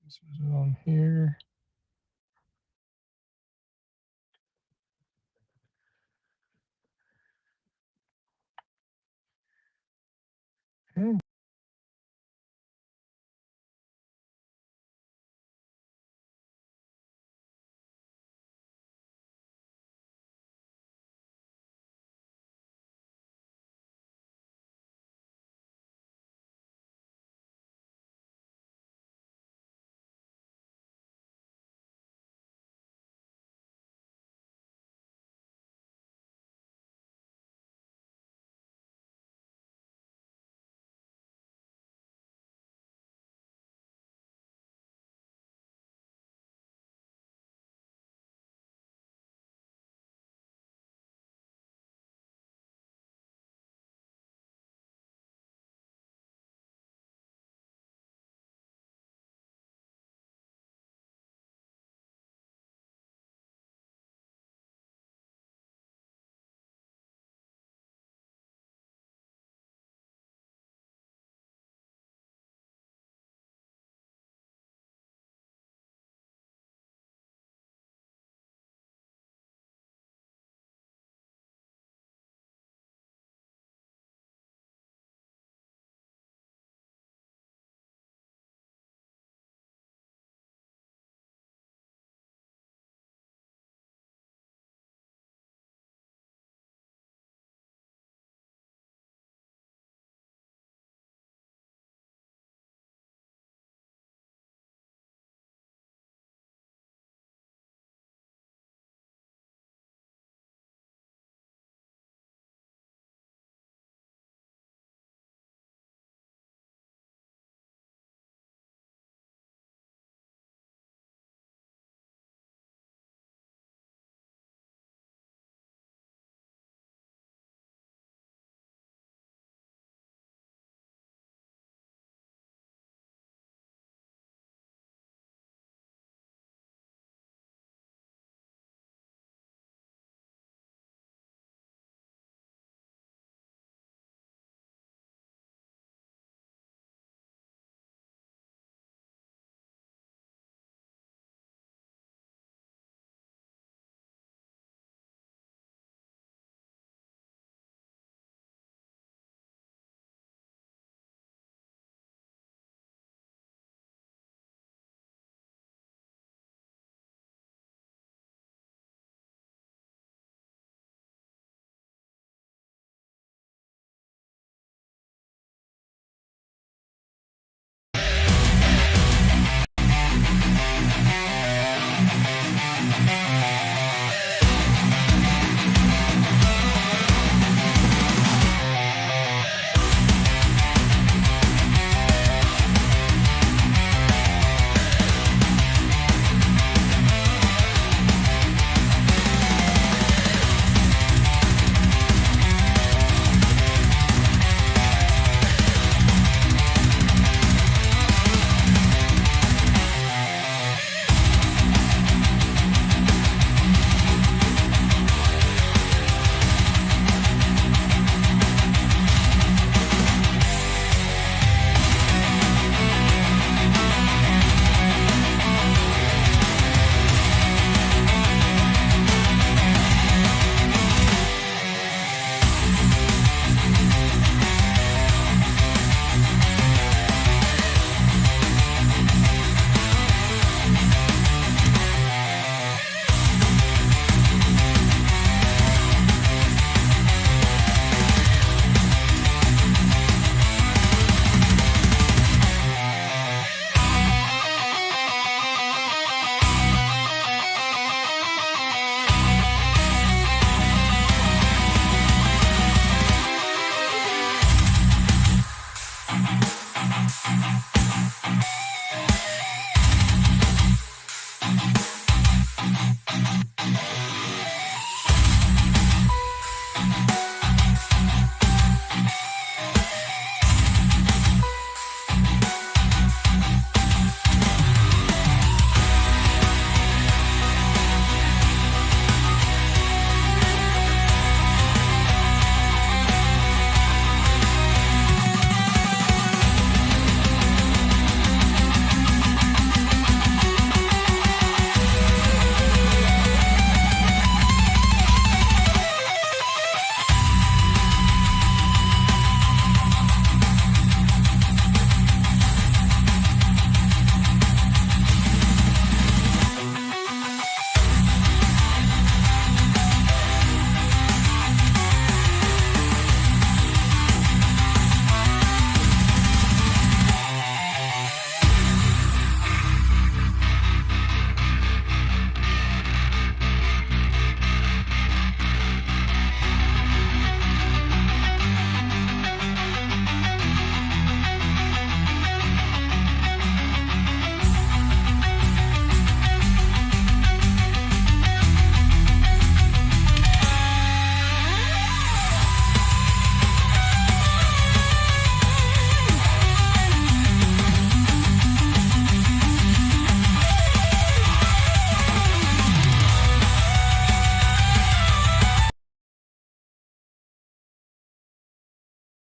This is on here. Okay.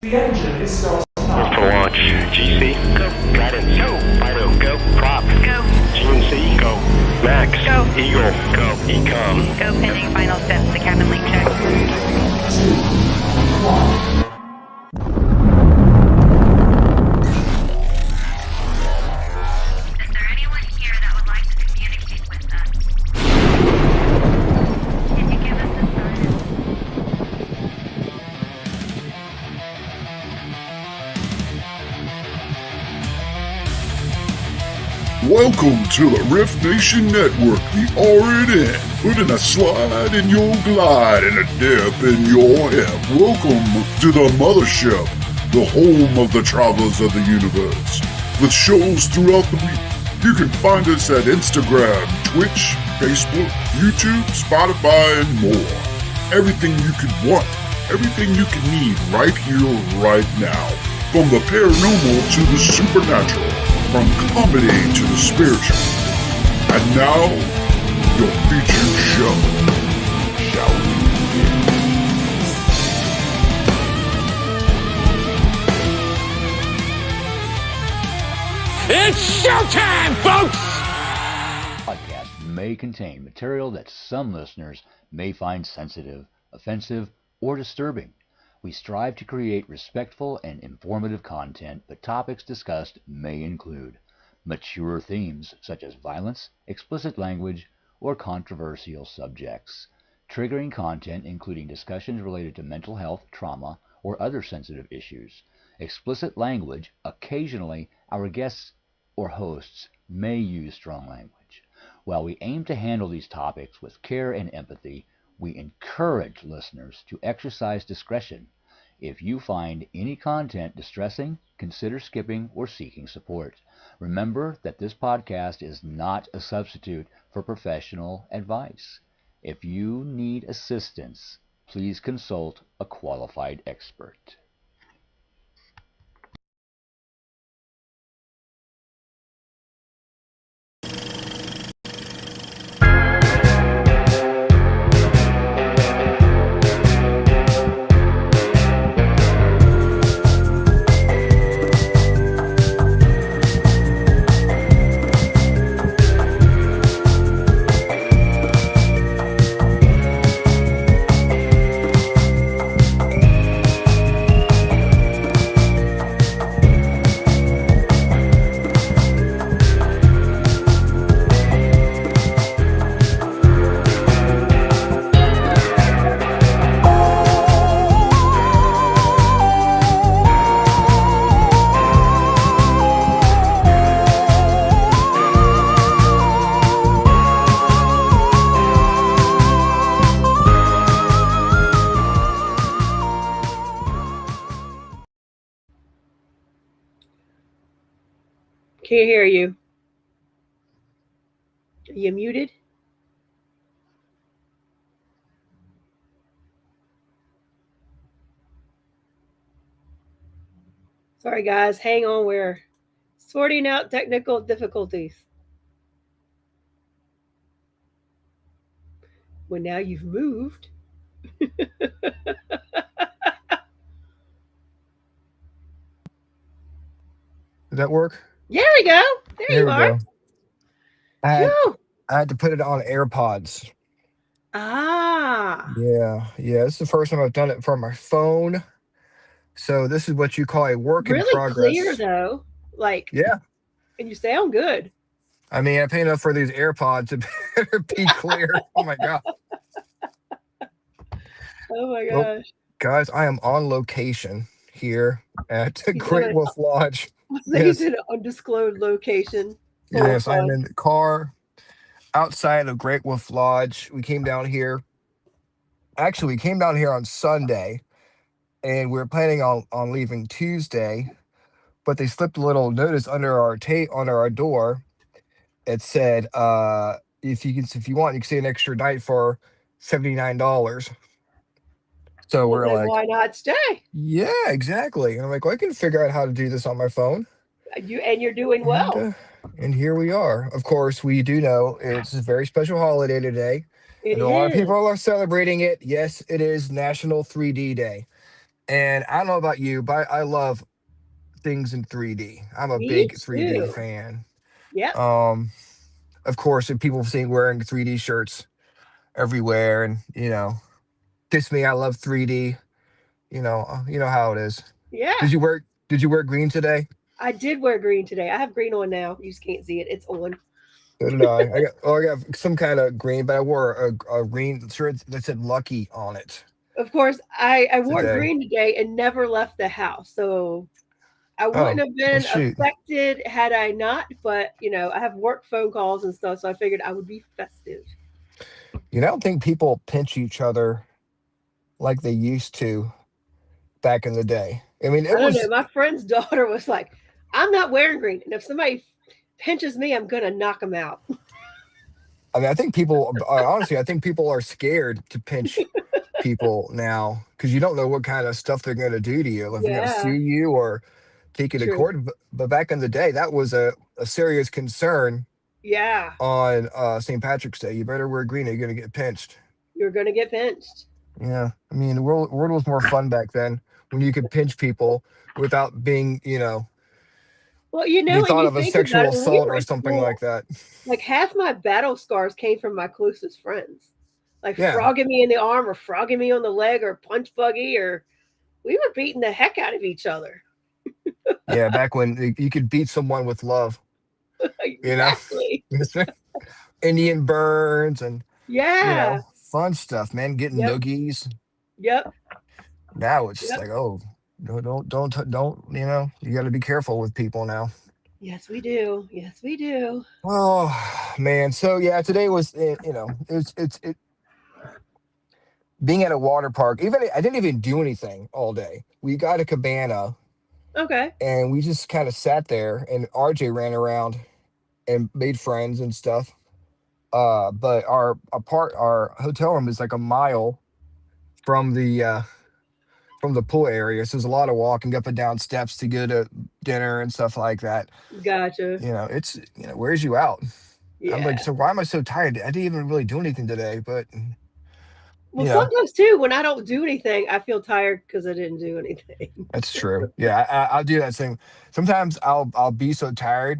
For launch. GC, go. Guidance, go. Fido, go. Prop, go. GNC, go. Max, go. Eagle, go. Ecom, go. Pending final steps. The cabin link check. 2, 1. Is there anyone here that would like to communicate with us? Can you give us a sign? Welcome to the Riff Nation Network, the RNN, putting a slide in your glide and a dip in your hip. Welcome to the mothership, the home of the travelers of the universe. With shows throughout the week, you can find us at Instagram, Twitch, Facebook, YouTube, Spotify, and more. Everything you could want, everything you could need right here, right now. From the paranormal to the supernatural. From comedy to the spiritual. And now, your featured show. Shall we begin? It's showtime, folks! Podcast may contain material that some listeners may find sensitive, offensive, or disturbing. We strive to create respectful and informative content, but topics discussed may include mature themes such as violence, explicit language, or controversial subjects, triggering content including discussions related to mental health, trauma, or other sensitive issues, explicit language. Occasionally, our guests or hosts may use strong language. While we aim to handle these topics with care and empathy, we encourage listeners to exercise discretion. If you find any content distressing, consider skipping or seeking support. Remember that this podcast is not a substitute for professional advice. If you need assistance, please consult a qualified expert. Can't hear you. Are you muted? Sorry, guys. Hang on. We're sorting out technical difficulties. Well, now you've moved. Does that work? There we go. There you are. Go. I had to put it on AirPods. Ah. Yeah. This is the first time I've done it from my phone. So this is what you call a work in progress. Really clear, though. Yeah. And you sound good. I mean, I paid enough for these AirPods to better be clear. Oh, my God. Oh, my gosh. Well, guys, I am on location here at Great Wolf Lodge. He's in an undisclosed location. Yes, I'm in the car outside of Great Wolf Lodge. We came down here. Actually, we came down here on Sunday, and we were planning on leaving Tuesday, but they slipped a little notice under our door. It said, if you want, you can stay an extra night for $79. So we're like, why not stay? Yeah, exactly. And I'm like, well, I can figure out how to do this on my phone. You're doing well. And here we are. Of course, we do know it's a very special holiday today. A lot of people are celebrating it. Yes, it is National 3D Day. And I don't know about you, but I love things in 3D. I'm a Me big 3D too. fan. Yep. Um, of course, if people see wearing 3D shirts everywhere, and kiss me, I love 3D. You know how it is. Yeah. Did you wear green today? I did wear green today. I have green on now. You just can't see it. It's on. So did I. I got some kind of green, but I wore a green shirt that said "Lucky" on it Of course, I wore today. green today and never left the house. So I wouldn't Oh, have well, been shoot. affected had I not, but I have work phone calls and stuff, so I figured I would be festive. I don't think people pinch each other like they used to back in the day. I mean, it I don't know. was. My friend's daughter was like, I'm not wearing green. And if somebody pinches me, I'm going to knock them out. I mean, I think people. Honestly, I think people are scared to pinch people now because you don't know what kind of stuff they're going to do to you. If they're going to sue Yeah, you or take you to true. court. But back in the day, that was a serious concern Yeah, on St. Patrick's Day. You better wear green or you're going to get pinched. you're going to get pinched. Yeah, I mean, the world was more fun back then when you could pinch people without Well, being when thought you of a think about sexual it, when we assault were or in something like school, that. like half my battle scars came from my closest friends. Like Yeah, frogging me in the arm or frogging me on the leg or punch buggy or we were beating the heck out of each other. yeah, back when you could beat someone with love, you know, Exactly. Indian burns and Yeah. fun stuff, man. Getting Yep. noogies. Yep. Now it's just Yep. like, oh, don't. You got to be careful with people now. Yes, we do. Yes, we do. Oh man, so yeah, today was it's being at a water park. Even I didn't even do anything all day. We got a cabana Okay. and we just kind of sat there, and RJ ran around and made friends and stuff. But our hotel room is like a mile from the pool area, so there's a lot of walking up and down steps to go to dinner and stuff like that. Gotcha. It's wears you out. I'm like, Yeah. so why am I so tired? I didn't even really do anything today, but Well, you know, sometimes too, when I don't do anything, I feel tired because I didn't do anything. that's true. Yeah, I'll do that thing. Sometimes I'll be so tired,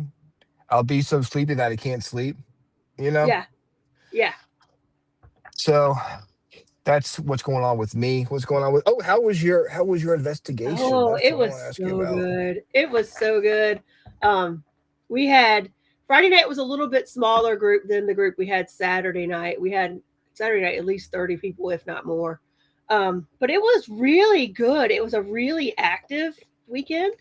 I'll be so sleepy that I can't sleep. You know, Yeah. Yeah. so that's what's going on with me. What's going on with? Oh, how was your investigation? Oh, That's it what I was want to ask you so about. good. It was so good. We had Friday night was a little bit smaller group than the group we had Saturday night. We had Saturday night at least 30 people, if not more. But it was really good. It was a really active weekend.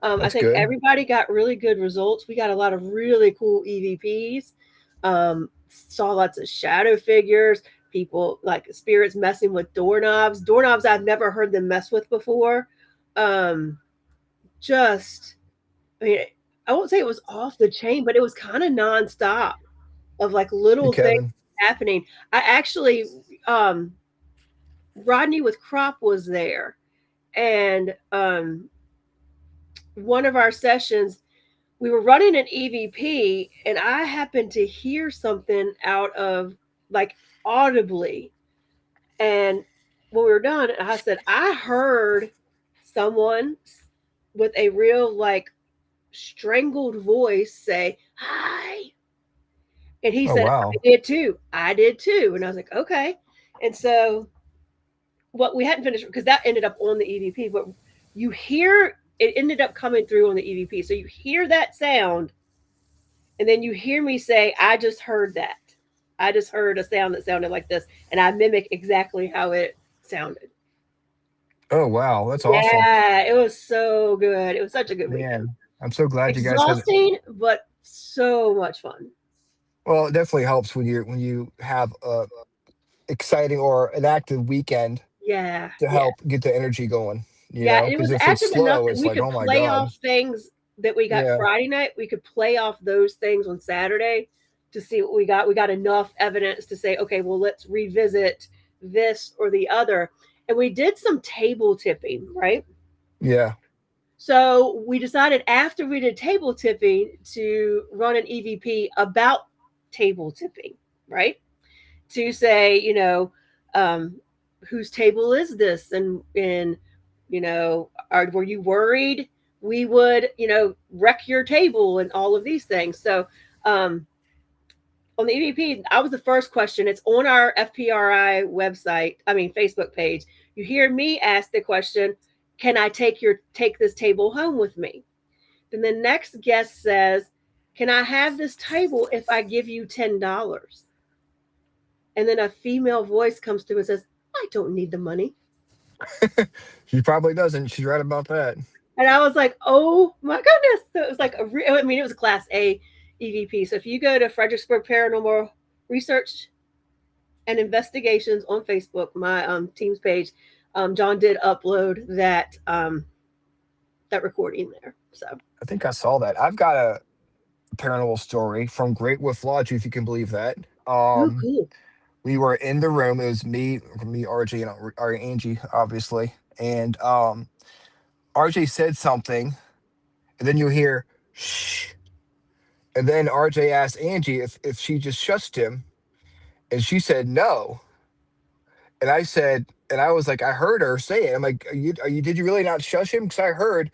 I That's think good. everybody got really good results. We got a lot of really cool EVPs. Saw lots of shadow figures, people like spirits messing with doorknobs. Doorknobs I've never heard them mess with before. Um, just, I mean, I won't say it was off the chain, but it was kind of nonstop of like Hey, little things Kevin. happening. I actually, um, Rodney with Crop was there, and one of our sessions, we were running an EVP, and I happened to hear something out of like audibly. And when we were done, I said, I heard someone with a real like strangled voice say, Hi. And he Oh said, wow. I did too. I did too. And I was like, okay. And so what we hadn't finished because that ended up on the EVP, but you hear it ended up coming through on the EVP. So you hear that sound, and then you hear me say, I just heard that. I just heard a sound that sounded like this, and I mimic exactly how it sounded. Oh wow. That's awesome. Yeah, it was so good. It was such a good weekend. Man, I'm so glad you guys had. Exhausting, but so much fun. Well, it definitely helps when you have a exciting or an active weekend Yeah, to yeah. help get the energy going. Yeah, it Because was if it's active enough slow, that it's we like, could oh my play god. off things that we got Yeah. Friday night. We could play off those things on Saturday to see what we got. We got enough evidence to say, okay, well, let's revisit this or the other. And we did some table tipping, right? Yeah. So we decided after we did table tipping to run an EVP about table tipping, right? To say, um, whose table is this, and were you worried we would, wreck your table and all of these things? So, on the EVP, I was the first question. It's on our FPRI website, Facebook page. You hear me ask the question, can I take this table home with me? Then the next guest says, can I have this table if I give you $10? And then a female voice comes through and says, I don't need the money. She probably doesn't. She's right about that. And I was like, oh my goodness. So it was like it was a Class A EVP. So if you go to Fredericksburg Paranormal Research and Investigations on Facebook, my team's page, John did upload that recording there. So I think I saw that. I've got a paranormal story from Great Wolf Lodge, if you can believe that. oh, cool. We were in the room. It was me, RJ, and our Angie, obviously. And RJ said something, and then you hear shh. And then RJ asked Angie if she just shushed him, and she said no. And I said, and I was like, I heard her say it. I'm like, did you really not shush him? Because I heard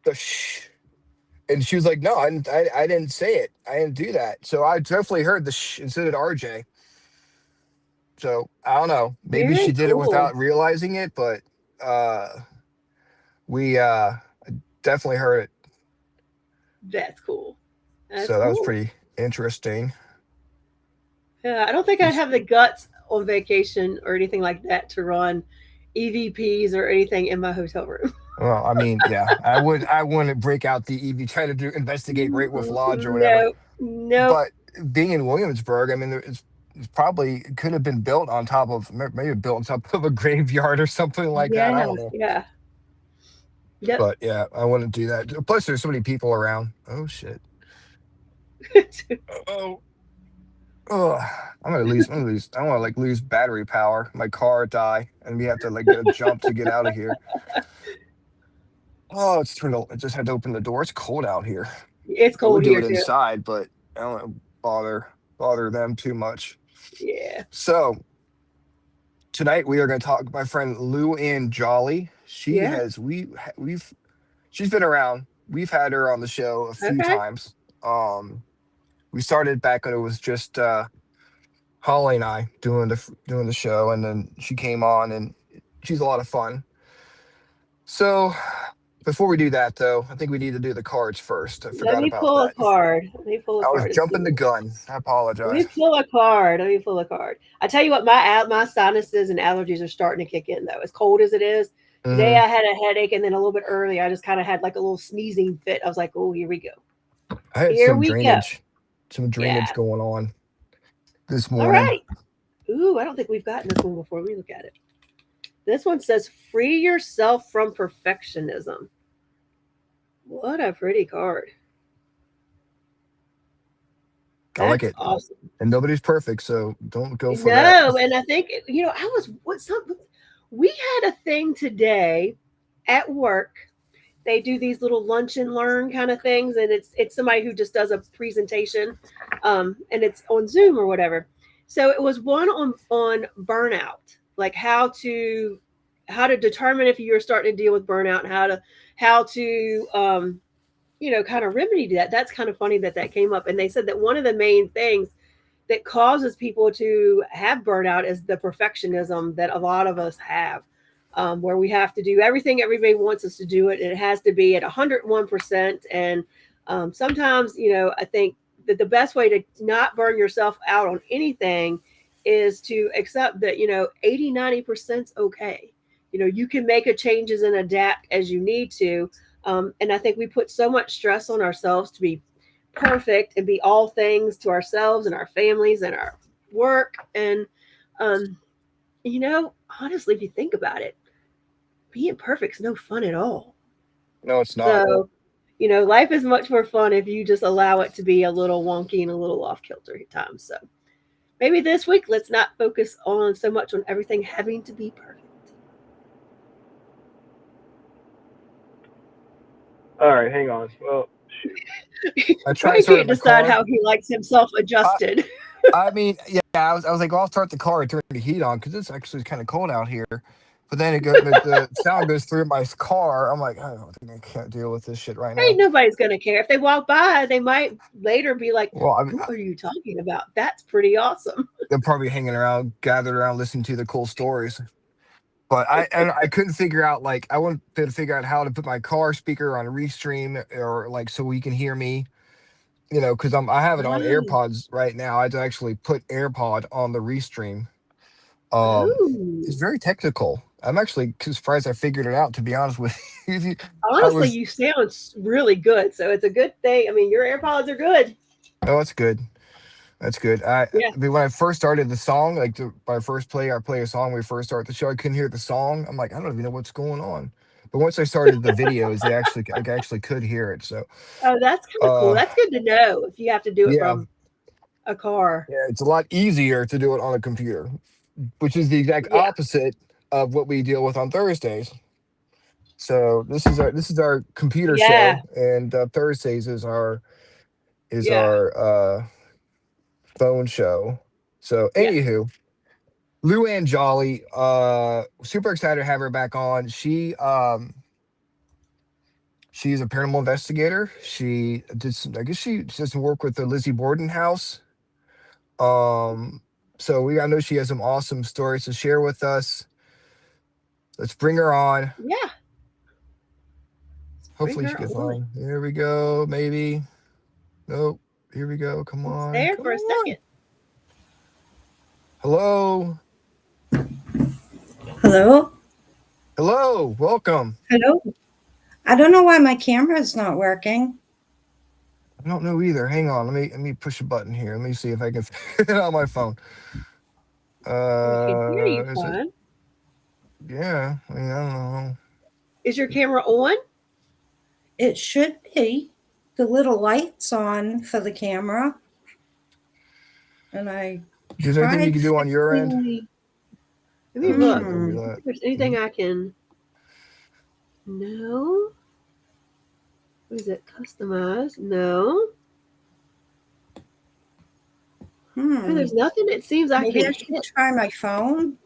the shh. And she was like, no, I didn't say it. I didn't do that. So I definitely heard the shh, and so did RJ. So I don't know. Maybe Very she did it cool. without realizing it, but we definitely heard it. That's cool. So that was pretty interesting. Yeah, I don't think I'd have the guts on vacation or anything like that to run EVPs or anything in my hotel room. Well, I mean, yeah, I wouldn't break out the EV, try to investigate Great Wolf Lodge or whatever. No. But being in Williamsburg, I mean, it's probably could have been built on top of, maybe built on top of a graveyard or something like that. I don't know. Yeah. Yep. But yeah, I wouldn't do that. Plus, there's so many people around. Oh shit. Oh. I'm gonna lose. I want to lose battery power. My car die, and we have to get a jump to get out of here. Oh, I just had to open the door. It's cold out here. It's cold We'll here do it too. inside, but I don't want to bother them too much. Yeah. So tonight we are going to talk. My friend Luann Joly. She's been around. We've had her on the show a few times. We started back when it was just Holly and I doing the show, and then she came on, and she's a lot of fun. So before we do that, though, I think we need to do the cards first. I forgot about that. Let me pull a card. I was jumping the gun. I apologize. Let me pull a card. I tell you what, my sinuses and allergies are starting to kick in, though. As cold as it is, today I had a headache, and then a little bit early, I just kind of had like a little sneezing fit. I was like, oh, here we go. I had some drainage going on this morning. All right. Ooh, I don't think we've gotten this one before. Let me look at it. This one says, free yourself from perfectionism. What a pretty card. I like it. Awesome. And nobody's perfect, so don't go for that. No, and I think, we had a thing today at work. They do these little lunch and learn kind of things, and it's somebody who just does a presentation, and it's on Zoom or whatever. So it was one on burnout, like how to determine if you're starting to deal with burnout, and how to kind of remedy that. That's kind of funny that came up. And they said that one of the main things that causes people to have burnout is the perfectionism that a lot of us have. Where we have to do everything everybody wants us to do it. And it has to be at 101%. And sometimes, I think that the best way to not burn yourself out on anything is to accept that, 80, 90% is okay. You can make changes and adapt as you need to. And I think we put so much stress on ourselves to be perfect and be all things to ourselves and our families and our work. And, honestly, if you think about it, being perfect is no fun at all. No, it's not. So, life is much more fun if you just allow it to be a little wonky and a little off kilter at times. So maybe this week, let's not focus on so much on everything having to be perfect. All right, hang on. Well, shoot. I can't decide how he likes himself adjusted. I mean, yeah, I was like, well, I'll start the car and turn the heat on because it's actually kind of cold out here. But then the sound goes through my car. I'm like, I don't think I can't deal with this shit right now. Ain't nobody's gonna care. If they walk by, they might later be like, Well, I mean, "Who are you talking about? That's pretty awesome." they're probably hanging around, gathered around, listening to the cool stories. But I couldn't figure out, like, I wanted to figure out how to put my car speaker on a restream, or like so he can hear me, because I have it on Oh, AirPods right now. I had to actually put AirPod on the restream. It's oh. very technical. I'm actually surprised I figured it out, to be honest with you. I Honestly, was you sound really good, so it's a good thing. I mean, your AirPods are good. Oh, that's good. That's good. I Yeah. mean, when I first started the song, like my first I play a song. When we first start the show, I couldn't hear the song. I'm like, I don't even know what's going on. But once I started the videos, I actually could hear it. So, Oh, that's kind of cool. uh, That's good to know if you have to do it yeah, from a car. yeah, it's a lot easier to do it on a computer, which is the exact Yeah. opposite of what we deal with on Thursdays. So this is our computer Yeah. show, and Thursdays is Yeah. our phone show. So, Yeah. anywho, Luann Joly, super excited to have her back on. She's a paranormal investigator. She did some, I guess she does some work with the Lizzie Borden House. Um, so I know she has some awesome stories to share with us. Let's bring her on. Yeah. Bring Hopefully she her gets on. on. Here we go. Maybe. Nope. Here we go. Come It's on. there Come for a second. on. Hello. Hello? Hello. Welcome. Hello? I don't know why my camera is not working. I don't know either. Hang on. Let me push a button here. Let me see if I can fit it on my phone. We can hear you Is it? fine. Yeah. I mean, I don't know. Is your camera on? It should be. The little light's on for the camera. And I Is there anything you tried can do on your end? Let me Oh look. shit! Don't do that. If there's anything I can. No. What is it? Customize? No. Oh, there's nothing. It seems I Maybe can I should hit. try my phone.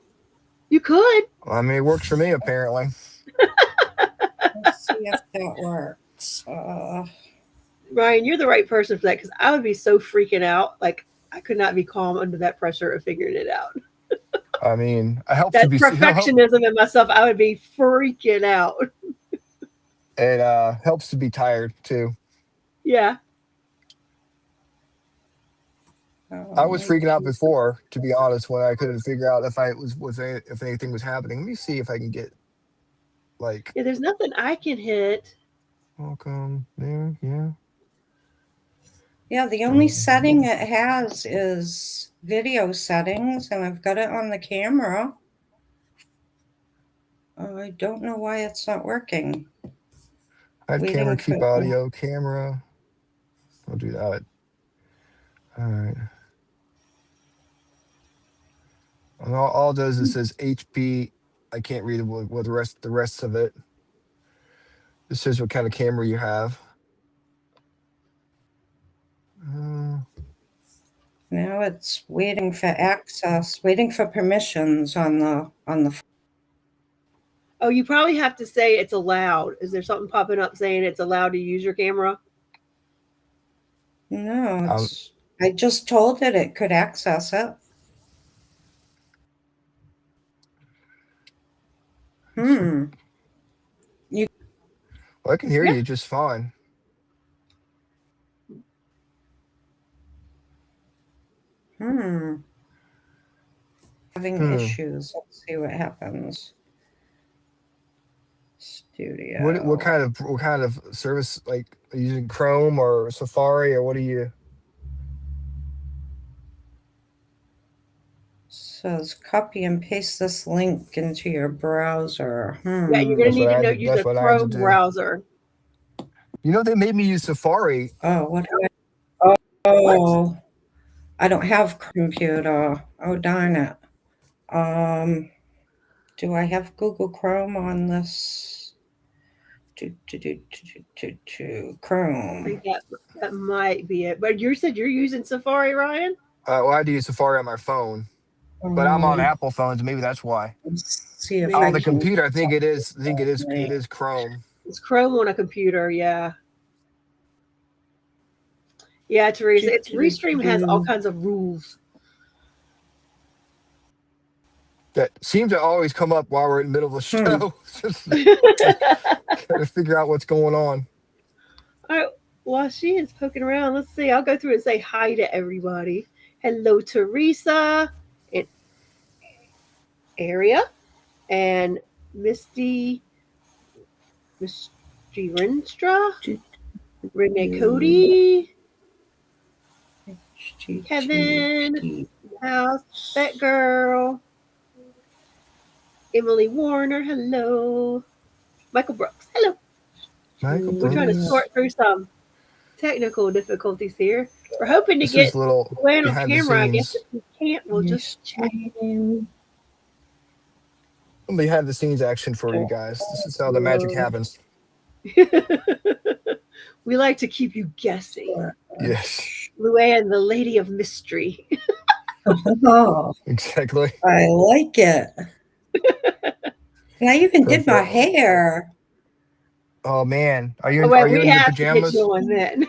You could. Well, I mean, it works for me apparently. Let's see if that works. Ryan, you're the right person for that because I would be so freaking out. Like, I could not be calm under that pressure of figuring it out. I mean, it helps to That be. perfectionism in myself, I would be freaking out. It helps to be tired too. Yeah. I was freaking out before, to be honest, when I couldn't figure out if anything was happening. Let me see if I can get like Yeah, there's nothing I can hit. welcome there. Yeah. Yeah, the only setting it has is video settings, and I've got it on the camera. I don't know why it's not working. Hide Waiting camera, keep for- audio, camera. I'll do that. All right. And all it does is says HP. I can't read what the rest of it. It says what kind of camera you have. Now it's waiting for access, waiting for permissions on the Oh, you probably have to say it's allowed. Is there something popping up saying it's allowed to use your camera? No, it's I just told it could access it. Well, I can hear you just fine. Having issues. Let's see what happens. Studio. What kind of service, like, are you using Chrome or Safari, or what are you? Says copy and paste this link into your browser. Yeah, you're going to need to use a Chrome browser. You know, they made me use Safari. Oh, what do I? Oh, I don't have a computer. Oh, darn it. Do I have Google Chrome on this? Chrome. I think that might be it. But you said you're using Safari, Ryan? Well, I had to use Safari on my phone. but I'm on Um, Apple phones. Maybe that's why. let's see if Maybe. On I the can. computer, I think it is. I think it is Chrome. It's Chrome on a computer, yeah. Yeah, Teresa. It's Restream has all kinds of rules. That seem to always come up while we're in the middle of the show. Gotta figure out what's going on. All right. While she is poking around, let's see. I'll go through and say hi to everybody. Hello, Teresa, and Aria, and Misty Renstra, Renee Cody, Kevin, House, that girl, Emily Warner, hello, Michael Brooks, hello. Michael We're trying to Brooks. sort through some technical difficulties here. We're hoping to This get is little Luann on behind the camera. I guess scenes. if we can't, we'll just chat. Behind the scenes action for you guys. This is how the magic happens. We like to keep you guessing. Yes, Luann, the lady of mystery. Oh, exactly. I like it. And I even did my Perfect. hair. Oh man, are you Oh, wait, are you we in your have to pajamas? get you on then.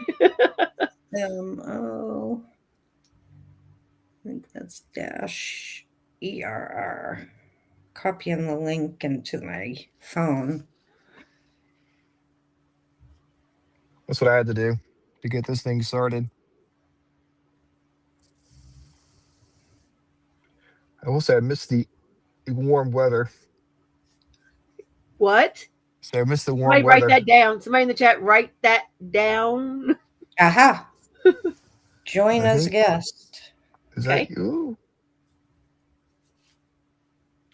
Oh, I think that's dash ERR. Copying the link into my phone. That's what I had to do to get this thing started. I will say I missed the warm weather. What? So I missed the warm Somebody write weather. that down. Somebody in the chat, write that down. Aha. Join I as think- guest. Is Okay. that you?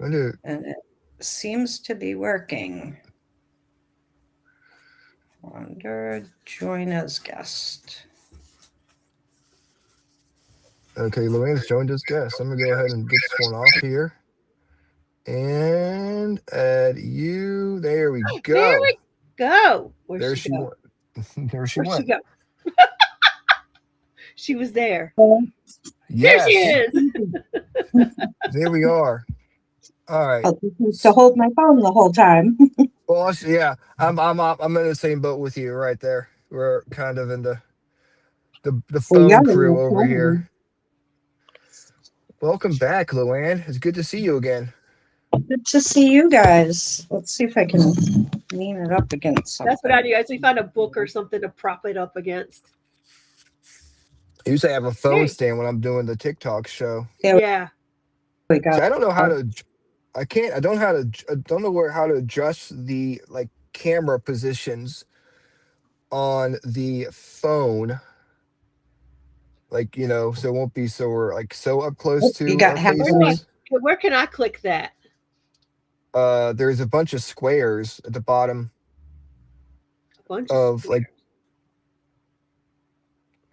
I do. And it seems to be working. Wonder, join as guest. Okay, Luann's joined us guest. I'm gonna go ahead and get this one off here. And add you. There we go. There we go. Where'd There she she go? went. There she Where'd she went. go? She was there. Yes. There she is. There we are. All right. To hold my phone the whole time. Well, yeah, I'm in the same boat with you right there. We're kind of in the phone yeah, crew that's over right. here. Welcome back, Luann. It's good to see you again. Good to see you guys. Let's see if I can lean it up against something. That's what I do. I usually find a book or something to prop it up against. I usually have a phone Hey. stand when I'm doing the TikTok show. Yeah. We got See, I don't know how to. I don't know how to adjust the like camera positions on the phone. Like, so it won't be so we're like so up close to You got our half faces. Where can I click that? There's a bunch of squares at the bottom A bunch of squares. like.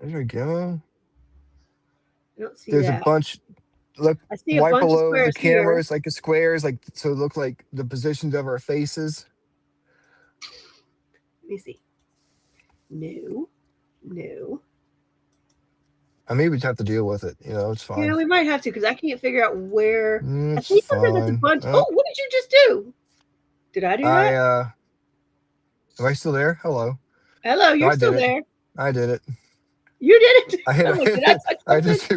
There we go. I don't see There's that. a bunch. Look, I see a right bunch of below the squares here. cameras, like the squares, like so it look like the positions of our faces. Let me see. No. I mean, we just have to deal with it. It's fine. Yeah, we might have to because I can't figure out where. I It's see something that's a fine. bunch. Oh. Oh, what did you just do? Did I do that? Am I still there? Hello. Hello, you're I still did it. there. I did it. You did it. I hit. Oh, did I touch I something? just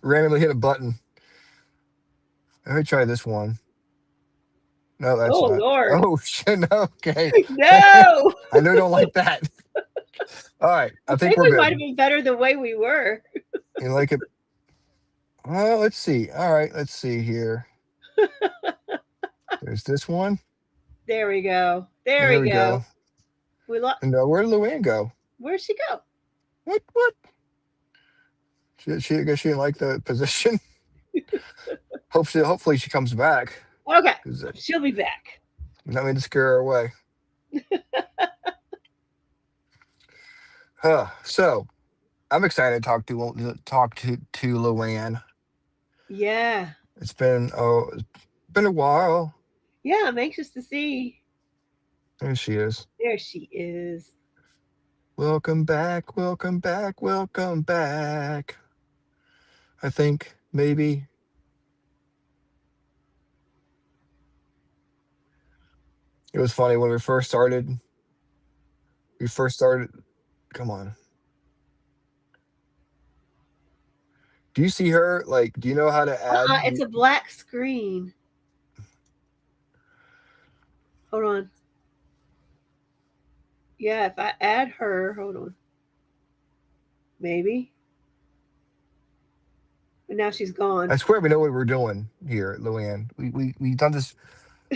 randomly hit a button. Let me try this one. No, that's Oh, not. Lord. Oh shit! No, okay. No. I know you don't like that. All right, I think we're we good. might have been better the way we were. You like it? Well, let's see. All right, let's see here. There's this one. There we go. There we go. We And where did Luann go? Where'd she go? What? I guess she didn't like the position. Hopefully she comes back. Okay, she'll be back. Not mean to scare her away. So I'm excited to talk to Luann. Yeah. It's been a while. Yeah, I'm anxious to see. There she is. There she is. Welcome back. Welcome back. Welcome back. I think maybe It was funny when we first started. We first started. Come on. Do you see her? Like, do you know how to add? It's a black screen. Hold on. Yeah, if I add her, hold on. Maybe. But now she's gone. I swear we know what we're doing here, Luann. We done this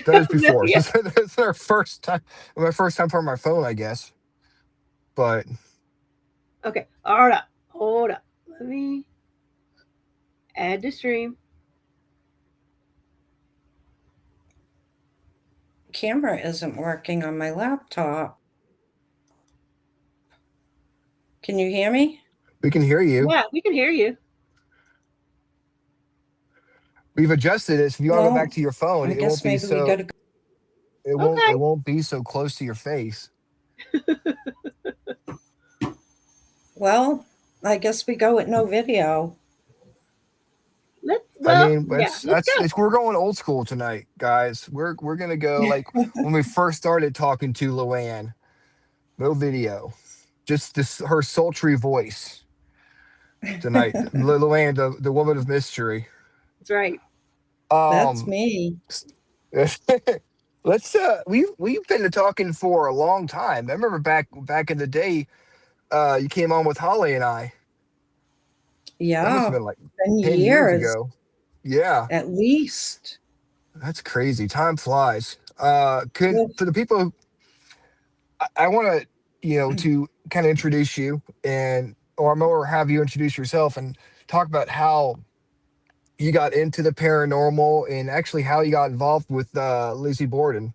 No, before. yeah. So this is our first time. My first time for my phone, I guess. But Okay. Hold up. Hold up. Let me add the stream. Camera isn't working on my laptop. Can you hear me? we can hear you. Yeah, we can hear you. We've adjusted it. So if you want to go back Well, to your phone, I it won't guess be maybe we so. gotta go. It won't. Okay. It won't be so close to your face. Well, I guess we go with no video. I mean, Yeah, let's go. we're going old school tonight, guys. We're gonna go like when we first started talking to Luann. No video, just this her sultry voice tonight. Luann, the woman of mystery. That's right. That's Um, me. let's we've been talking for a long time. I remember back in the day, you came on with Holly and I. That must have Yeah, been like 10 10 years years ago. Yeah, at least. that's crazy. Time flies. Could Well, for the people, I want to to kind of introduce you or more have you introduce yourself and talk about how you got into the paranormal and actually how you got involved with Lizzie Borden.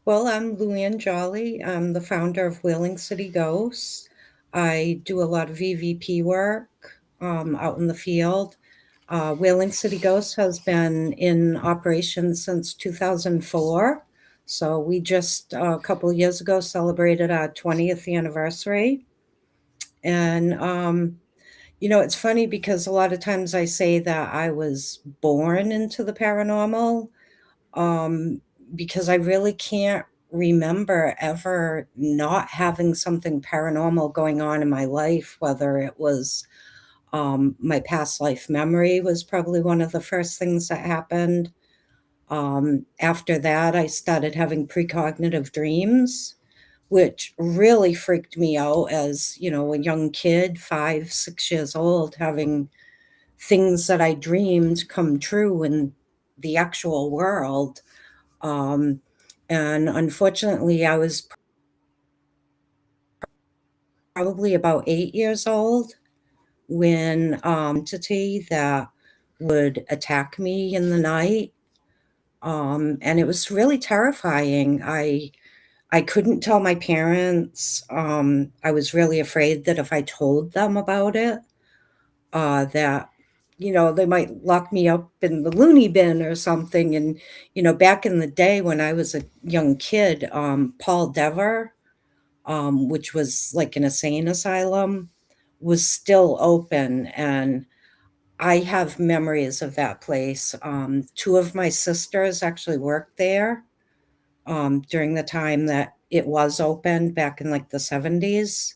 well, I'm Luann Joly. I'm the founder of Whaling City Ghosts. I do a lot of EVP work out in the field. Whaling City Ghosts has been in operation since 2004. So we just a couple of years ago celebrated our 20th anniversary. And it's funny because a lot of times I say that I was born into the paranormal, um, because I really can't remember ever not having something paranormal going on in my life, whether it was my past life memory was probably one of the first things that happened. After that, I started having precognitive dreams, which really freaked me out as, a young kid, 5, 6 years old, having things that I dreamed come true in the actual world. Um, and unfortunately, I was probably about 8 years old when entity that would attack me in the night. And it was really terrifying. I couldn't tell my parents. I was really afraid that if I told them about it, that they might lock me up in the loony bin or something. And back in the day when I was a young kid, Paul Dever, which was like an insane asylum, was still open, and I have memories of that place. Two of my sisters actually worked there during the time that it was open back in like the 70s.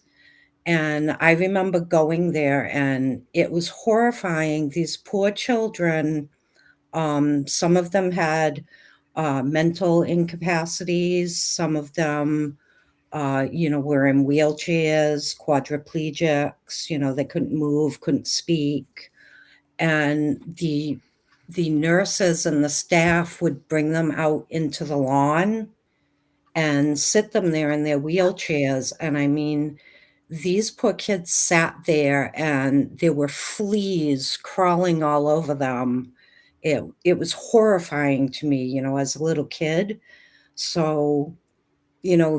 And I remember going there and it was horrifying. These poor children, some of them had mental incapacities, some of them, were in wheelchairs, quadriplegics, they couldn't move, couldn't speak. And the nurses and the staff would bring them out into the lawn and sit them there in their wheelchairs. And I mean, these poor kids sat there and there were fleas crawling all over them. It was horrifying to me, as a little kid. So,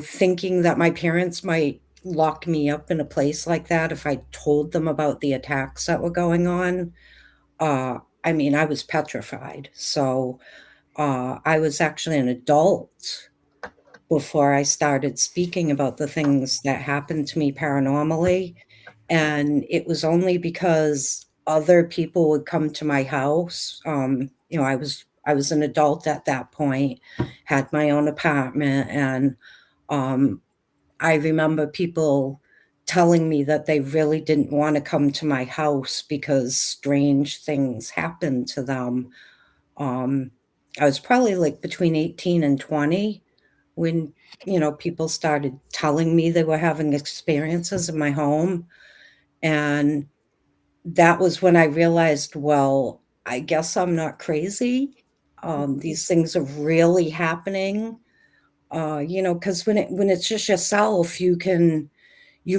thinking that my parents might lock me up in a place like that if I told them about the attacks that were going on, I mean, I was petrified. So, I was actually an adult before I started speaking about the things that happened to me paranormally. And it was only because other people would come to my house. I was I was an adult at that point, had my own apartment, and I remember people telling me that they really didn't want to come to my house because strange things happened to them. Um, I was probably like between 18 and 20 when, people started telling me they were having experiences in my home. And that was when I realized, well, I guess I'm not crazy. These things are really happening. Because when it's just yourself, you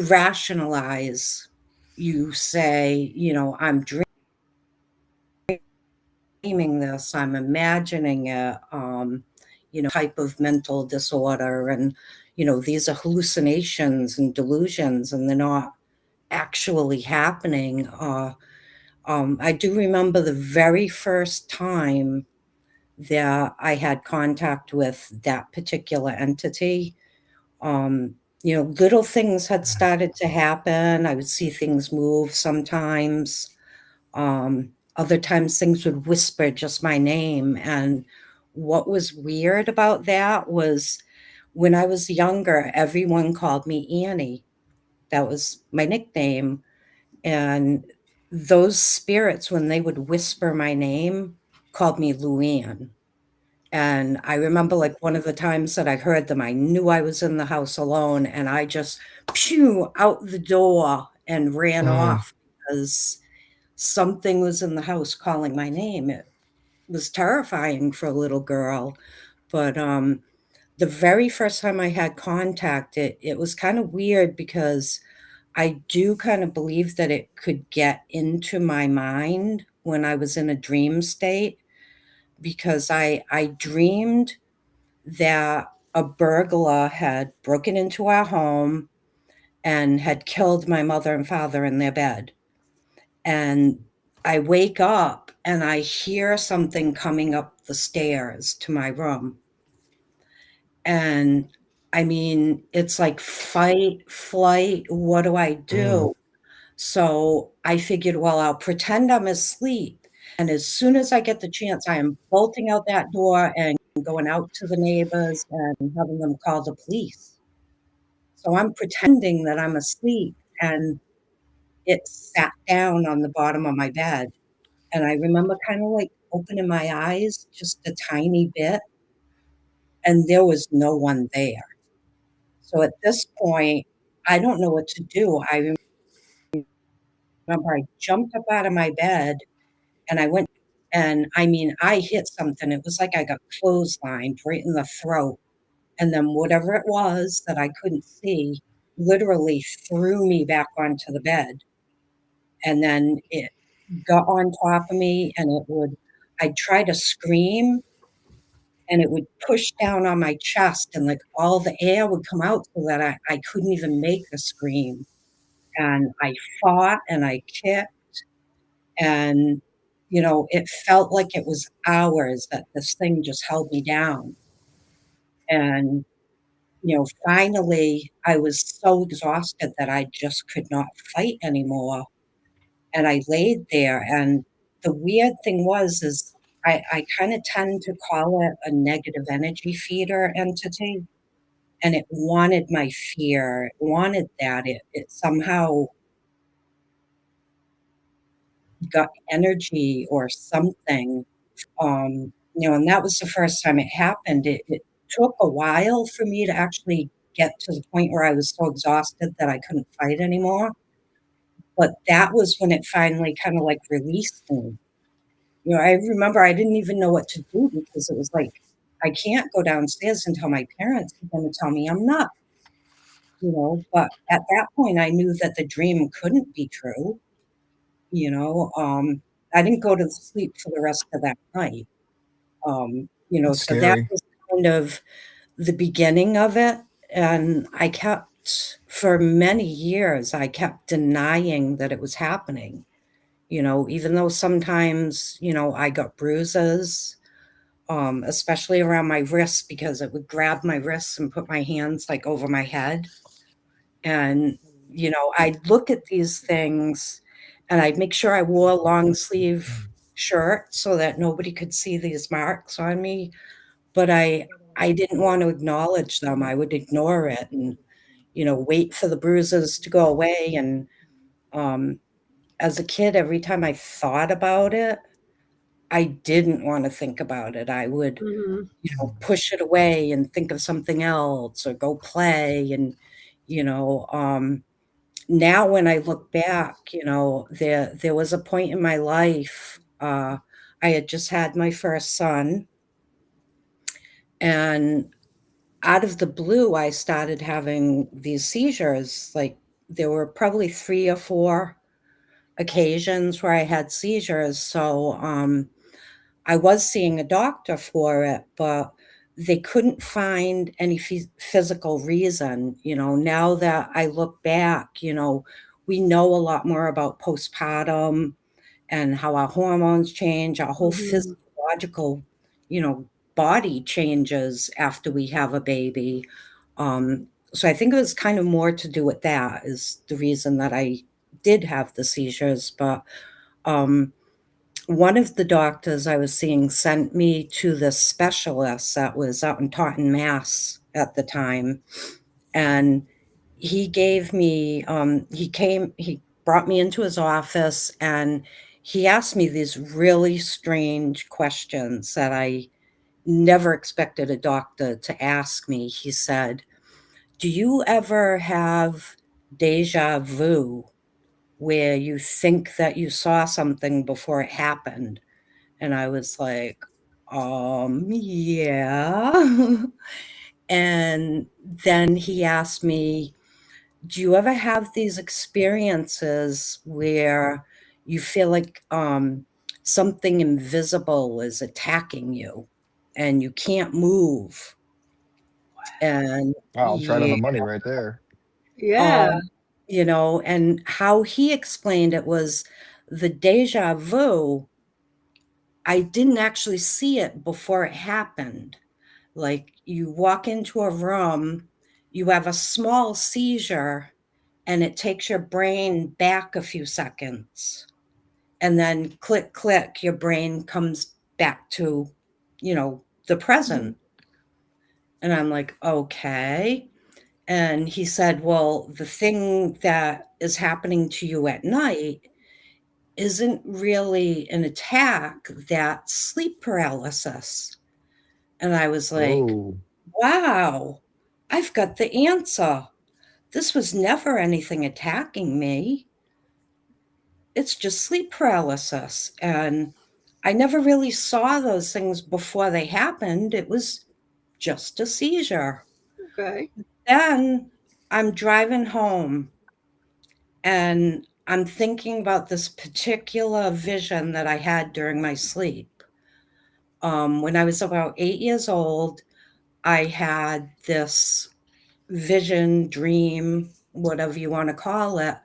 rationalize. You say, I'm dreaming this, I'm imagining it, type of mental disorder, and these are hallucinations and delusions, and they're not actually happening. I do remember the very first time that I had contact with that particular entity. Little things had started to happen. I would see things move sometimes. Other times things would whisper just my name. And what was weird about that was when I was younger, everyone called me Annie. That was my nickname. And those spirits, when they would whisper my name, called me Luann. And I remember, like, one of the times that I heard them, I knew I was in the house alone, and I just pew out the door and ran Mm. off because something was in the house calling my name. It was terrifying for a little girl. But the very first time I had contact, it was kind of weird because I do kind of believe that it could get into my mind when I was in a dream state, because I dreamed that a burglar had broken into our home and had killed my mother and father in their bed. And I wake up and I hear something coming up the stairs to my room. And I mean, it's like fight, flight. What do I Mm. do? So I figured, well, I'll pretend I'm asleep. And as soon as I get the chance, I am bolting out that door and going out to the neighbors and having them call the police. So I'm pretending that I'm asleep, and it sat down on the bottom of my bed. And I remember kind of like opening my eyes just a tiny bit, and there was no one there. So at this point, I don't know what to do. I remember I jumped up out of my bed and I went, and I mean, I hit something. It was like I got clotheslined right in the throat. And then whatever it was that I couldn't see literally threw me back onto the bed. And then it got on top of me, and I'd try to scream, and it would push down on my chest, and like all the air would come out so that I couldn't even make a scream. And I fought and I kicked, and it felt like it was hours that this thing just held me down. And finally, I was so exhausted that I just could not fight anymore, and I laid there, and the weird thing is I kinda tend to call it a negative energy feeder entity, and it wanted my fear, it wanted that, it somehow got energy or something. And that was the first time it happened. It took a while for me to actually get to the point where I was so exhausted that I couldn't fight anymore, but that was when it finally kinda, like, released me. I remember I didn't even know what to do because it was like, I can't go downstairs and tell my parents, they're gonna tell me I'm nuts. But at that point, I knew that the dream couldn't be true, you know? I didn't go to sleep for the rest of that night. That's So that scary. was kind of the beginning of it, and I kept for many years, I kept denying that it was happening, even though sometimes, I got bruises, especially around my wrists because it would grab my wrists and put my hands, like, over my head, and, I'd look at these things, and I'd make sure I wore long sleeve shirt so that nobody could see these marks on me, but I didn't want to acknowledge them. I would ignore it and, wait for the bruises to go away, and, um, as a kid, every time I thought about it, I didn't wanna think about it. I would, Mhm. push it away and think of something else or go play, and, you know, um now when I look back, there was a point in my life, I had just had my first son, and out of the blue, I started having these seizures. Like, there were probably 3 or 4 occasions where I had seizures, so, I was seeing a doctor for it, but they couldn't find any physical reason. Now that I look back, we know a lot more about postpartum and how our hormones change, our whole Mhm. physiological, you know, body changes after we have a baby. So I think it was kind of more to do with that is the reason that I did have the seizures. But um, one of the doctors I was seeing sent me to the specialist that was out in Taunton, Mass at the time, and he brought me into his office, and he asked me these really strange questions that I never expected a doctor to ask me. He said, "Do you ever have deja vu where you think that you saw something before it happened?" And I was like, yeah." And then he asked me, "Do you ever have these experiences where you feel like something invisible is attacking you and you can't move?" And Wow, it's right on yeah, the money right there. Yeah. um, and how he explained it was the deja vu, I didn't actually see it before it happened. Like, you walk into a room, you have a small seizure, and it takes your brain back a few seconds. And then click, click, your brain comes back to, the Mhm. present. And I'm like, okay. And he said, well, the thing that is happening to you at night isn't really an attack, that's sleep paralysis. And I was like, Oh, wow, I've got the answer. This was never anything attacking me. It's just sleep paralysis. And I never really saw those things before they happened. It was just a seizure. Okay. Then I'm driving home and I'm thinking about this particular vision that I had during my sleep. When I was about 8 years old, I had this vision, dream, whatever you want to call it.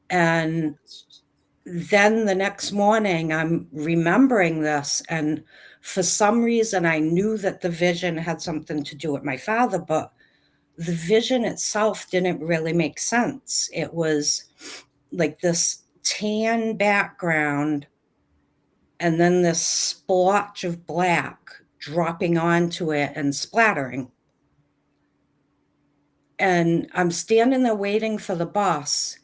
And then the next morning, I'm remembering this. And for some reason, I knew that the vision had something to do with my father, but the vision itself didn't really make sense. It was like this tan background and then this splotch of black dropping onto it and splattering. And I'm standing there waiting for the bus,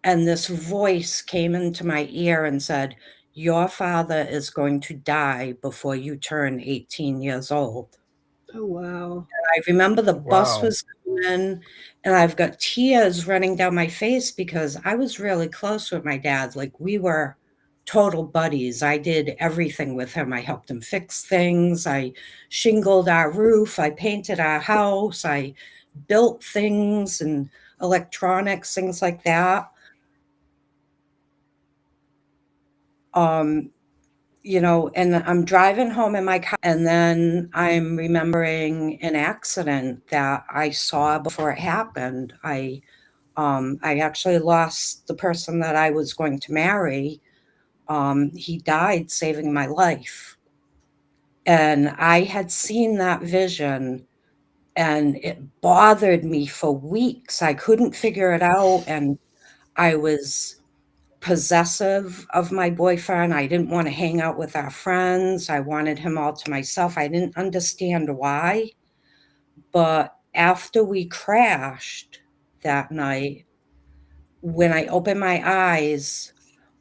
and this voice came into my ear and said, "Your father is going to die before you turn 18 years old." Oh, wow. I remember the bus wow. was coming, and I've got tears running down my face because I was really close with my dad. Like, we were total buddies. I did everything with him. I helped him fix things. I shingled our roof. I painted our house. I built things and electronics, things like that. Um, and I'm driving home in my car, and then I'm remembering an accident that I saw before it happened. I actually lost the person that I was going to marry. He died saving my life. And I had seen that vision and it bothered me for weeks. I couldn't figure it out. And I was possessive of my boyfriend. I didn't want to hang out with our friends. I wanted him all to myself. I didn't understand why. But after we crashed that night, when I opened my eyes,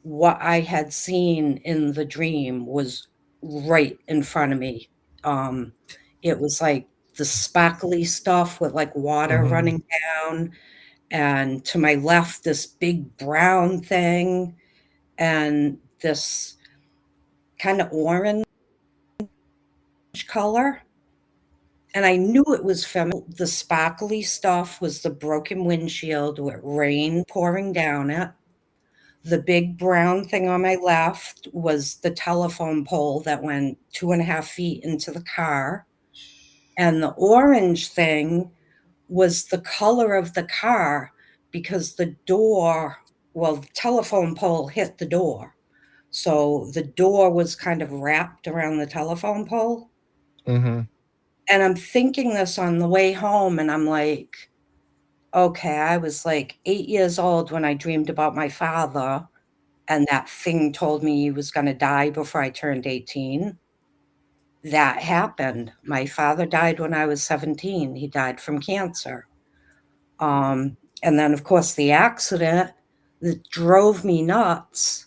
what I had seen in the dream was right in front of me. Um, it was like the sparkly stuff with like water Mm-hmm. running down, and to my left, this big brown thing, and this kind of orange color. And I knew it was feminine. The sparkly stuff was the broken windshield with rain pouring down it. The big brown thing on my left was the telephone pole that went 2.5 feet into the car. And the orange thing was the color of the car because the door, well, the telephone pole hit the door. So the door was kind of wrapped around the telephone pole. Mm-hmm. And I'm thinking this on the way home, and I'm like, okay, I was like 8 years old when I dreamed about my father, and that thing told me he was going to die before I turned 18. That happened. My father died when I was 17. He died from cancer. And then, of course, the accident that drove me nuts.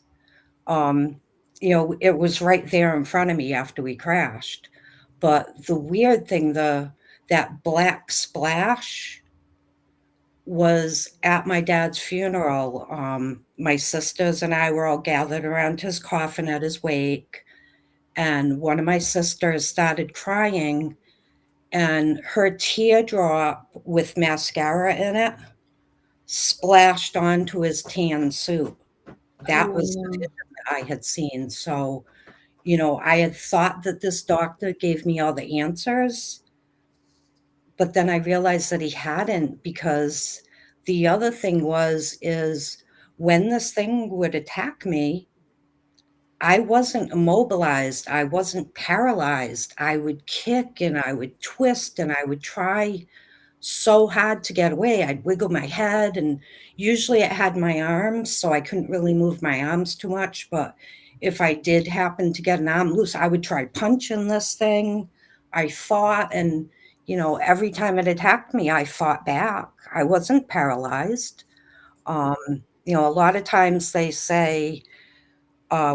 Um, it was right there in front of me after we crashed. But the weird thing, that black splash was at my dad's funeral. My sisters and I were all gathered around his coffin at his wake, and one of my sisters started crying, and her teardrop with mascara in it splashed onto his tan suit. That was the Oh, vision that I had seen. So, I had thought that this doctor gave me all the answers, but then I realized that he hadn't, because the other thing is when this thing would attack me, I wasn't immobilized. I wasn't paralyzed. I would kick and I would twist and I would try so hard to get away. I'd wiggle my head, and usually it had my arms, so I couldn't really move my arms too much. But if I did happen to get an arm loose, I would try punching this thing. I fought, and every time it attacked me, I fought back. I wasn't paralyzed. A lot of times they say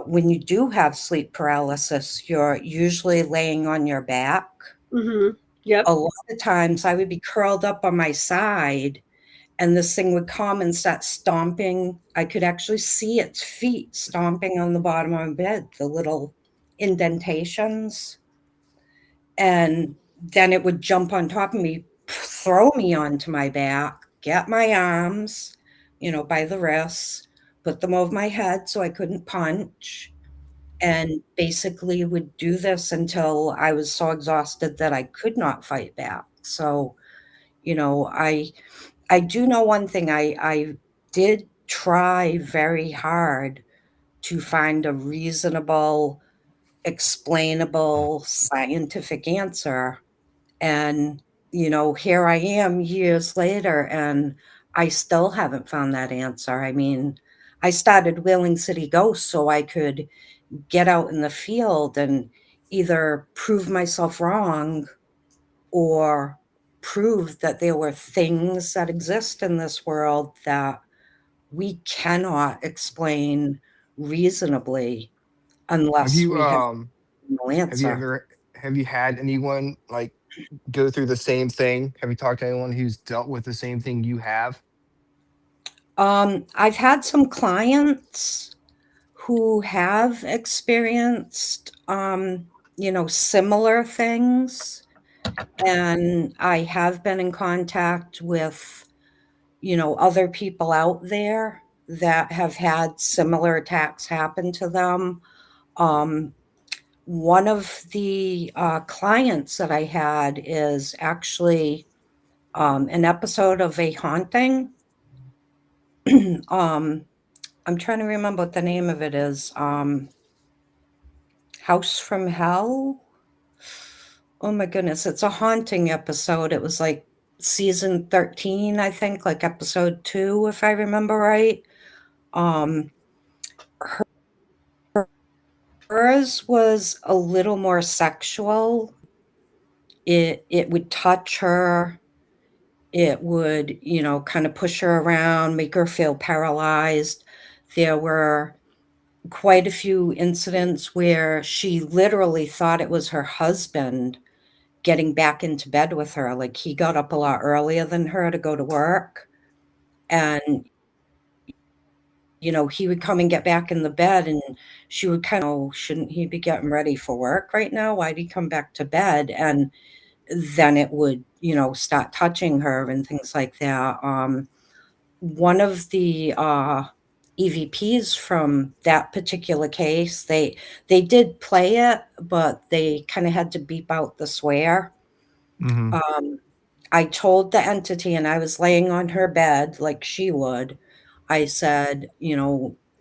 when you do have sleep paralysis, you're usually laying on your back. mm-hmm. A Yep. lot of times I would be curled up on my side, and this thing would come and start stomping. I could actually see its feet stomping on the bottom of my bed, the little indentations. And then it would jump on top of me, throw me onto my back, get my arms, by the wrists, put them over my head so I couldn't punch, and basically would do this until I was so exhausted that I could not fight back. So, I do know one thing. I did try very hard to find a reasonable, explainable, scientific answer. And, here I am years later, and I still haven't found that answer. I mean, I started Whaling City Ghosts so I could get out in the field and either prove myself wrong or prove that there were things that exist in this world that we cannot explain reasonably Have unless you we have um no have you answer. ever have you had anyone like go through the same thing? Have you talked to anyone who's dealt with the same thing you have? I've had some clients who have experienced, similar things, and I have been in contact with, other people out there that have had similar attacks happen to them. Um, One of the clients that I had is actually an episode of a haunting. um, I'm trying to remember what the name of it is. House from Hell. Oh my goodness, it's a haunting episode. It was like season 13, I think, like episode 2, if I remember right. Um, Hers was a little more sexual. It would touch her. It would, kind of push her around, make her feel paralyzed. There were quite a few incidents where she literally thought it was her husband getting back into bed with her. Like, he got up a lot earlier than her to go to work, and, he would come and get back in the bed, and she would kind of, "Oh, shouldn't he be getting ready for work right now? Why'd he come back to bed?" And then it would, start touching her and things like that. One of the, EVPs from that particular case, they did play it, but they kinda had to beep out the swear. Hmm. I told the entity, and I was laying on her bed like she would. I said,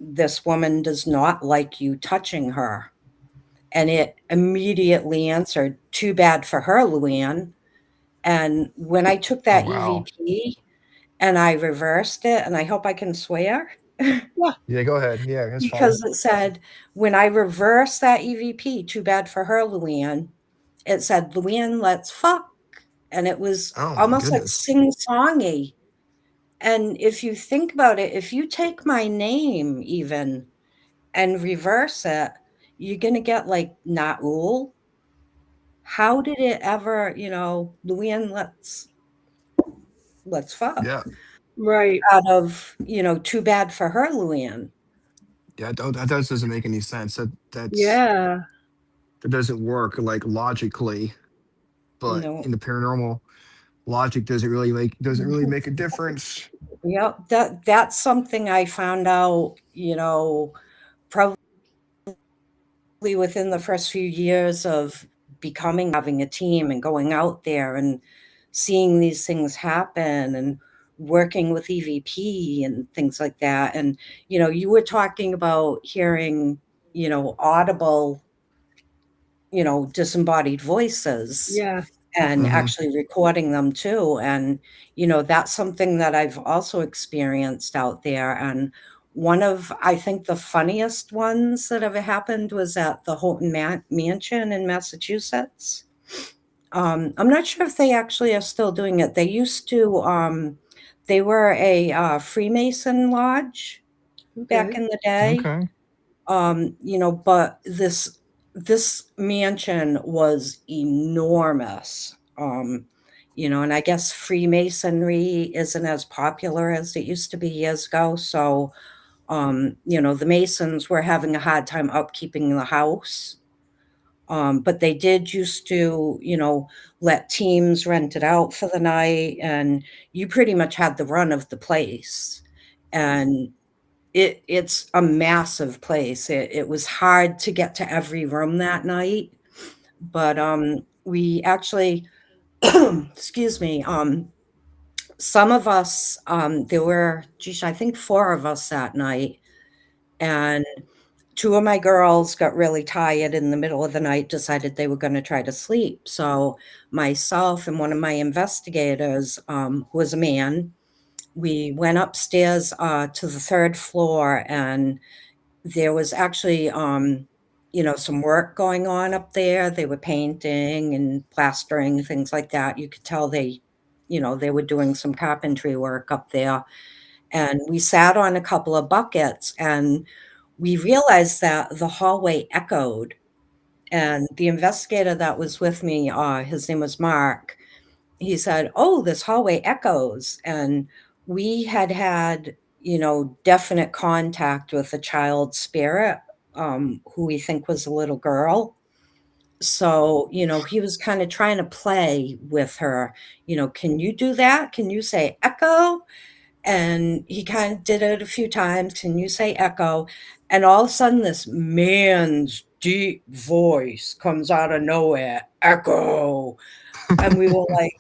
"This woman does not like you touching her." And it immediately answered, "Too bad for her, Luann." And when I took Oh that wow. EVP and I reversed it, and I hope I can swear, Yeah. Yeah, go ahead. Yeah, that's fine. because it said, when I reversed that EVP, "Too bad for her, Luann," it said, "Luann, let's fuck." And it was Oh my almost like goodness. sing-songy. And if you think about it, if you take my name even and reverse it, you're gonna get, like, Naul. How did it ever, "Luann, let's fuck," Yeah. Right. out of, "Too bad for her, Luann." Yeah, that doesn't make any sense. Yeah. That doesn't work like logically, but No. in the paranormal, logic doesn't really make a difference. Yep, that's something I found out, probably within the first few years of becoming having a team and going out there and seeing these things happen and working with EVP and things like that. And, you were talking about hearing, audible, disembodied voices Yeah. and Hmm. actually recording them too. And, that's something that I've also experienced out there. And one of, I think, the funniest ones that ever happened was at the Houghton Mansion in Massachusetts. I'm not sure if they actually are still doing it. They used to, they were a Freemason lodge back Okay. in the day. Okay. But this mansion was enormous. And I guess Freemasonry isn't as popular as it used to be years ago. So, the Masons were having a hard time upkeeping the house. But they did used to, let teams rent it out for the night, and you pretty much had the run of the place. And it's a massive place. It was hard to get to every room that night, but, we actually excuse me, some of us, there were, geez, I think 4 of us that night, and 2 of my girls got really tired in the middle of the night, decided they were gonna try to sleep. So, myself and one of my investigators, who was a man, we went upstairs, to the 3rd floor, and there was actually, some work going on up there. They were painting and plastering, things like that. You could tell they were doing some carpentry work up there. And we sat on a couple of buckets, and we realized that the hallway echoed. And the investigator that was with me, his name was Mark, he said, "Oh, this hallway echoes." And we had, definite contact with a child spirit, who we think was a little girl. So, he was kind of trying to play with her. "Can you do that? Can you say echo?" And he kind of did it a few times. "Can you say echo?" And all of a sudden, this man's deep voice comes out of nowhere, "Echo." And we were like,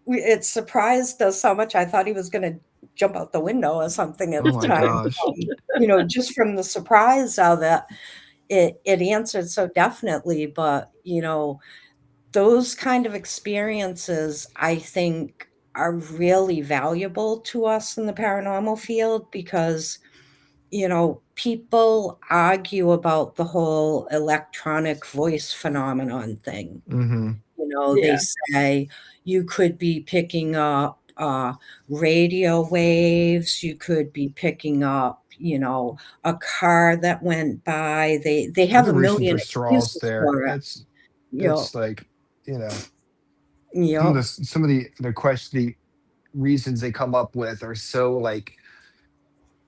it surprised us so much. I thought he was gonna jump out the window or something at Oh the my time, gosh. just from the surprise of it. It answered so definitely, but, those kind of experiences, I think, are really valuable to us in the paranormal field because people argue about the whole electronic voice phenomenon thing. Mm-hmm. They Yeah. say you could be picking up radio waves, you could be picking up, a car that went by. They I've have a been reaching million for straws excuses there. for it. You know, It's like, you know, some of yep. the reasons they come up with are so like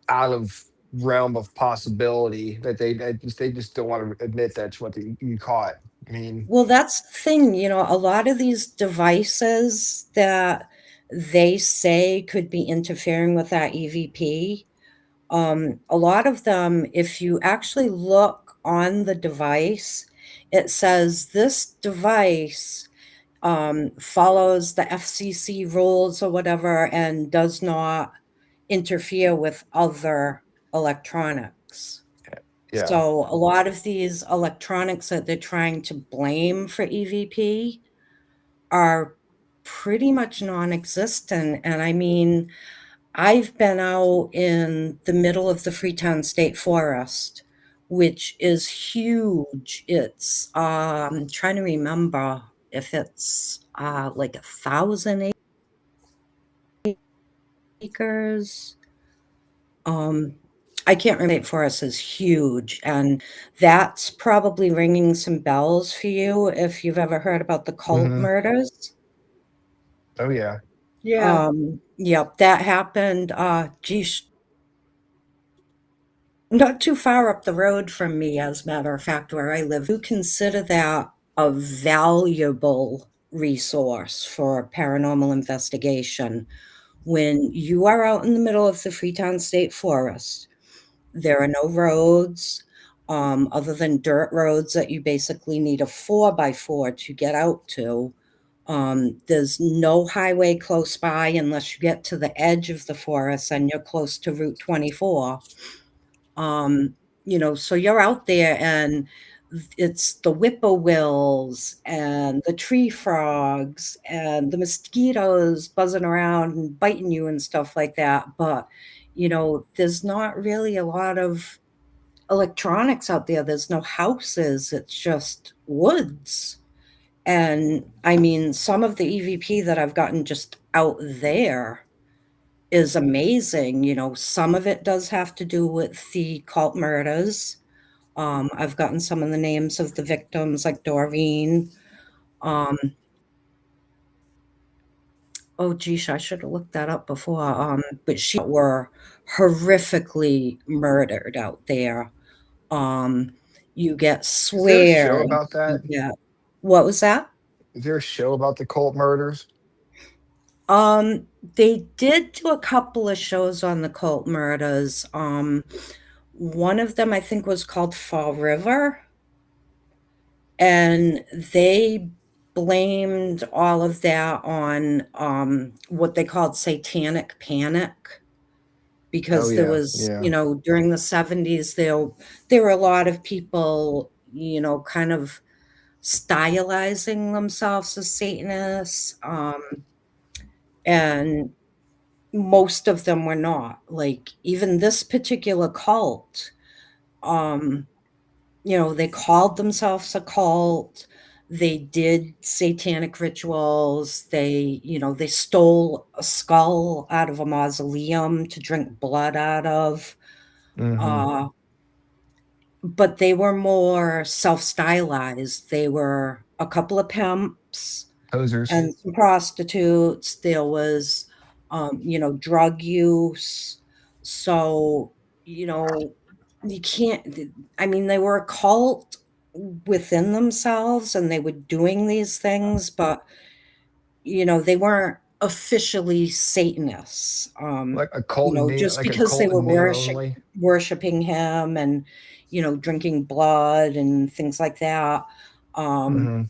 out of realm of possibility that they just don't want to admit that's what you caught. I mean, Well, that's the thing, a lot of these devices that they say could be interfering with that EVP, a lot of them, if you actually look on the device, it says this device follows the FCC rules or whatever and does not interfere with other electronics. yeah. So a lot of these electronics that they're trying to blame for EVP are pretty much non-existent. And I mean, I've been out in the middle of the Freetown State Forest, which is huge. It's trying to remember if it's like 1,000 acres. Um, I can't remember. Forest is huge, and that's probably ringing some bells for you if you've ever heard about the cult Mm-hmm. murders. Oh yeah. Yeah. Yep, that happened, geez, not too far up the road from me, as a matter of fact, where I live. You consider that a valuable resource for paranormal investigation. When you are out in the middle of the Freetown State Forest, there are no roads, other than dirt roads that you basically need a 4x4 to get out to. There's no highway close by unless you get to the edge of the forest and you're close to Route 24. Um, so you're out there and it's the whippoorwills and the tree frogs and the mosquitoes buzzing around and biting you and stuff like that. But, there's not really a lot of electronics out there. There's no houses. It's just woods. And I mean, some of the EVP that I've gotten just out there is amazing. Some of it does have to do with the cult murders. I've gotten some of the names of the victims, like Doreen. Um, oh, geez, I should have looked that up before. But she were horrifically murdered out there. Um, you get Is there a show swearing. about that? You get what was that? Is there a show about the cult murders? Um, they did do a couple of shows on the cult murders. One of them I think was called Fall River, and they blamed all of that on what they called satanic panic Oh because there yeah, was, yeah. during the 70s there were a lot of people, kind of stylizing themselves as Satanists, and most of them were not. Like, even this particular cult, um, they called themselves a cult. They did satanic rituals. They stole a skull out of a mausoleum to drink blood out of. Mm-hmm. Uh, but they were more self-stylized. They were a couple of pimps Posers. and some prostitutes. There was, drug use. So, you know, you can't, I mean, they were a cult within themselves and they were doing these things, but, they weren't officially Satanists. Like a cult name, Just like a because they cult were in name only. worshiping him and, drinking blood and things like that. Um,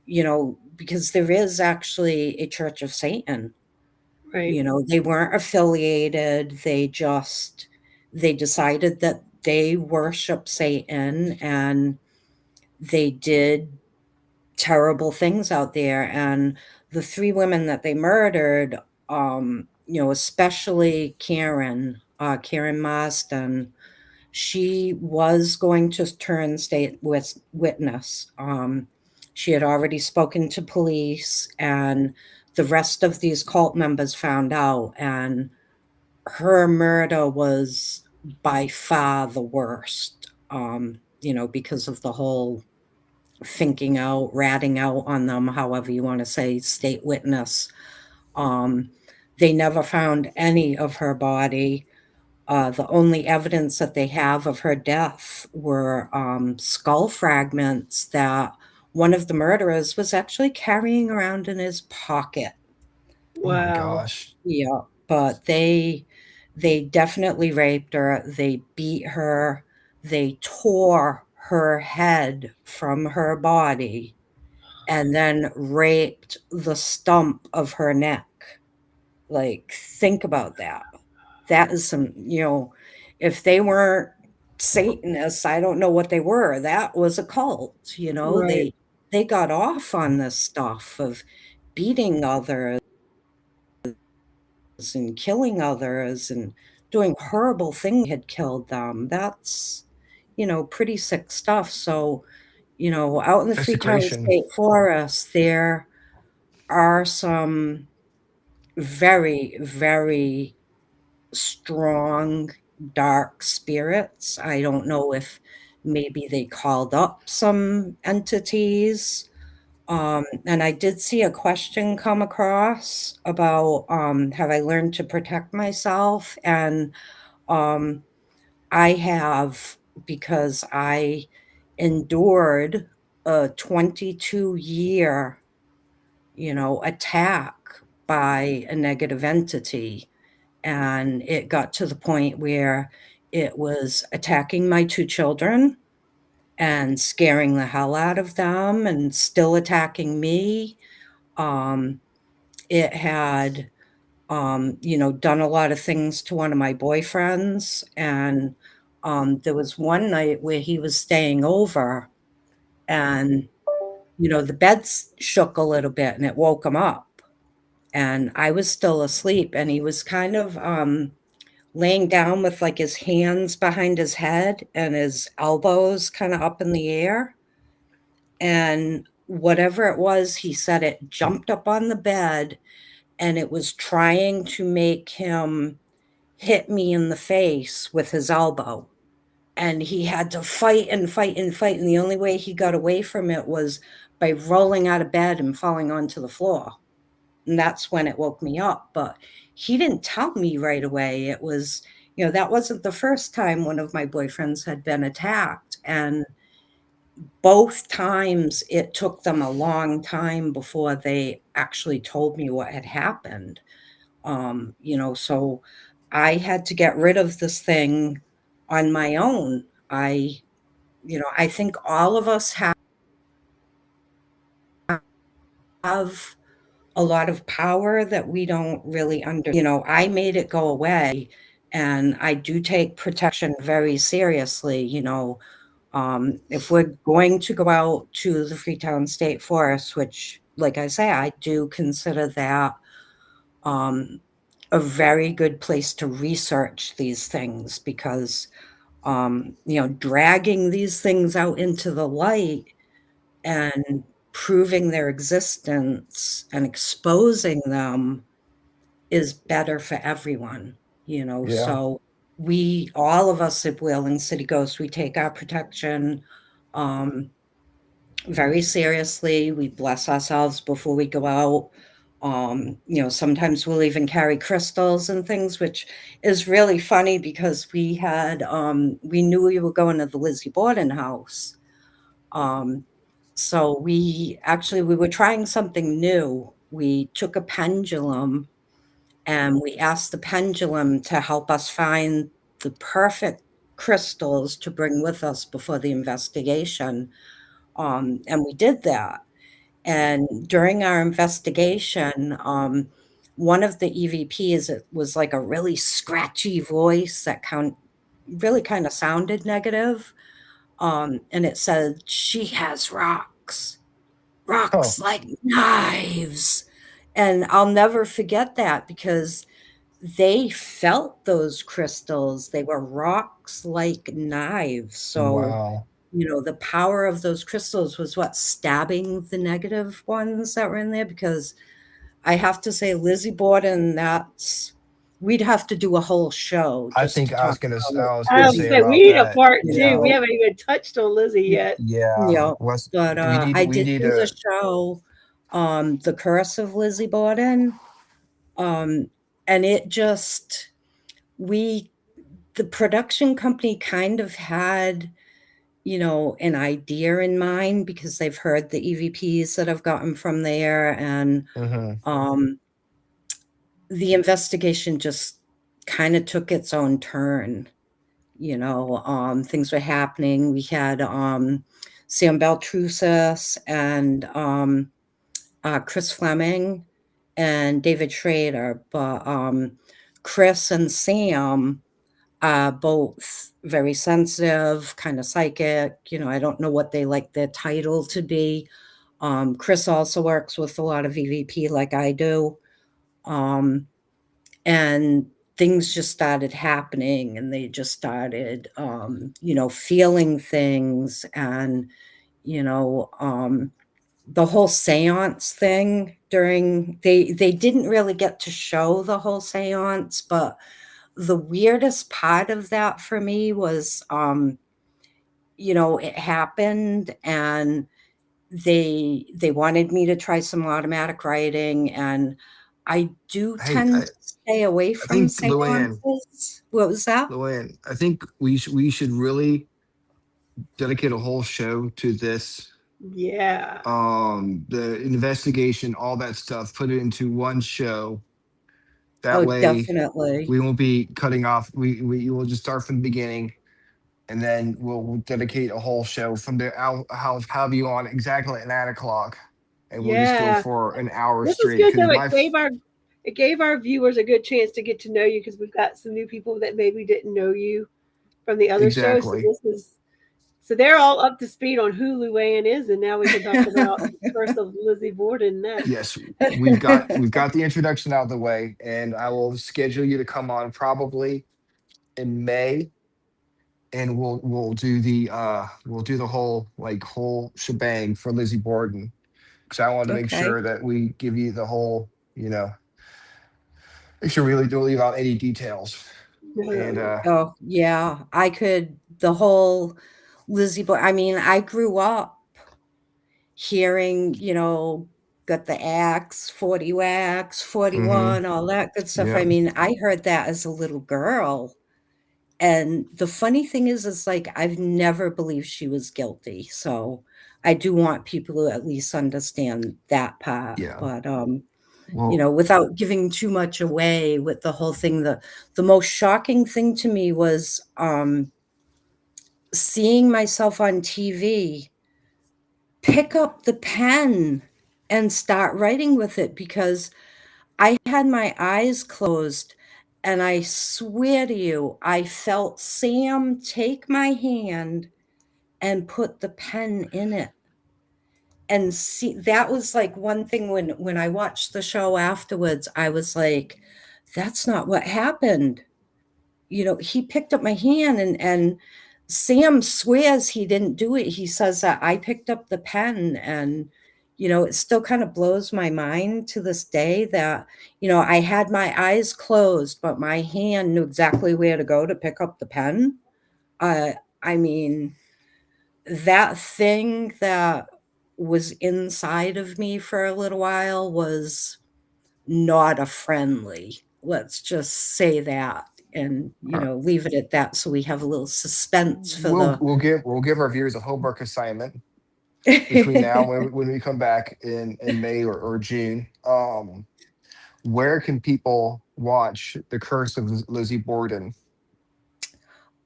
Mm-hmm. because there is actually a Church of Satan. Right. They weren't affiliated. They decided that they worship Satan and they did terrible things out there. And the three women that they murdered, especially Karen Marston, she was going to turn state witness. She had already spoken to police, and the rest of these cult members found out, and her murder was by far the worst, because of the whole thinking out, ratting out on them, however you want to say, state witness. Um, they never found any of her body. The only evidence that they have of her death were skull fragments that one of the murderers was actually carrying around in his pocket. Oh my Wow. gosh. Yeah, but they definitely raped her. They beat her. They tore her head from her body and then raped the stump of her neck. Like, think about that. That is if they weren't Satanists, I don't know what they were. That was a cult, Right. they got off on this stuff of beating others and killing others and doing horrible things had killed them. That's, pretty sick stuff. So, out in the Freetown Desecration. State Forest, there are some very, very strong, dark spirits. I don't know if maybe they called up some entities. And I did see a question come across about have I learned to protect myself? And um, I have, because I endured a 22-year, attack by a negative entity. And it got to the point where it was attacking my 2 children and scaring the hell out of them and still attacking me. Um, it had, done a lot of things to one of my boyfriends, and, there was one night where he was staying over and, the beds shook a little bit and it woke him up, and I was still asleep, and he was kind of, laying down with, like, his hands behind his head and his elbows kinda up in the air, and whatever it was, he said it jumped up on the bed, and it was trying to make him hit me in the face with his elbow, and he had to fight and fight and fight, and the only way he got away from it was by rolling out of bed and falling onto the floor, and that's when it woke me up. But he didn't tell me right away. It was, that wasn't the first time one of my boyfriends had been attacked, and both times it took them a long time before they actually told me what had happened. So I had to get rid of this thing on my own. I think all of us have a lot of power that we don't really I made it go away, and I do take protection very seriously. If we're going to go out to the Freetown State Forest, which, like I say, I do consider that um, a very good place to research these things, because dragging these things out into the light and proving their existence and exposing them is better for everyone, Yeah. so we all of us at Whaling City Ghosts, we take our protection um, very seriously. We bless ourselves before we go out. Sometimes we'll even carry crystals and things, which is really funny because we knew we were going to the Lizzie Borden House. Um, so we were trying something new. We took a pendulum and we asked the pendulum to help us find the perfect crystals to bring with us before the investigation. And we did that. And during our investigation, one of the EVPs, it was like a really scratchy voice that really kind of sounded negative. And it said, "She has rocks, Oh, rocks like knives." And I'll never forget that because they felt those crystals. They were rocks like knives. So, Wow. the power of those crystals was what stabbing the negative ones that were in there. Because I have to say, Lizzie Borden, we'd have to do a whole show I just think to talk about I was I gonna was Lizzie say say we about need a that. part you two. We Yeah. know, haven't even touched on Lizzie yet. Yeah. yeah, What's but, I we did need do the to show, The Curse of LIzzie Borden, um, and it just we the production company kind of had, an idea in mind because they've heard the EVPs that I've gotten from there, and, mhm. um, the investigation just kinda took its own turn. Things were happening. We had Sam Baltrusis and Chris Fleming and David Schrader, but Chris and Sam are both very sensitive, kind of psychic. I don't know what they like their title to be. Chris also works with a lot of EVP like I do. Um, and things just started happening and they just started feeling things, and you know um the whole seance thing. During they didn't really get to show the whole seance, but the weirdest part of that for me was it happened, and they wanted me to try some automatic writing, and I do Hey, tend to stay away I from think Luann, seances. What was that? Luann, I think we should really dedicate a whole show to this. Yeah. The investigation, all that stuff, put it into one show. That Oh, way definitely. we won't be cutting off. We will just start from the beginning, and then we'll dedicate a whole show from there. I'll have you on exactly at 9 o'clock, and we'll just go Yeah. for an hour This is straight. good Because though. my It gave our viewers a good chance to get to know you because we've got some new people that maybe didn't know you from the other shows. So exactly. they're all up to speed on who Luann is, and now we can talk about the Curse of Lizzie Borden next. Yes, we've got the introduction out of the way, and I will schedule you to come on probably in May, and we'll do the whole shebang for Lizzie Borden, because I wanted to make Okay. sure that we give you the whole, make sure we really don't leave out any details. And Oh, yeah. The whole Lizzie Boy. I mean, I grew up hearing, got the axe, 40 wax, mhm, 41, all that good stuff. I yeah, mean, I heard that as a little girl. And the funny thing is like I've never believed she was guilty. So I do want people to at least understand that part. yeah. But Well, without giving too much away with the whole thing, the most shocking thing to me was seeing myself on TV pick up the pen and start writing with it, because I had my eyes closed, and I swear to you, I felt Sam take my hand and put the pen in it. And see, that was like one thing when I watched the show afterwards, I was like, that's not what happened. He picked up my hand, and Sam swears he didn't do it. He says that I picked up the pen, and it still kind of blows my mind to this day that, I had my eyes closed, but my hand knew exactly where to go to pick up the pen. I mean, that thing that was inside of me for a little while was not a friendly. Let's just say that, and, uh, leave it at that so we have a little suspense for the we'll give our viewers a homework assignment between now and when we come back in May or June. Where can people watch The Curse of Lizzie Borden?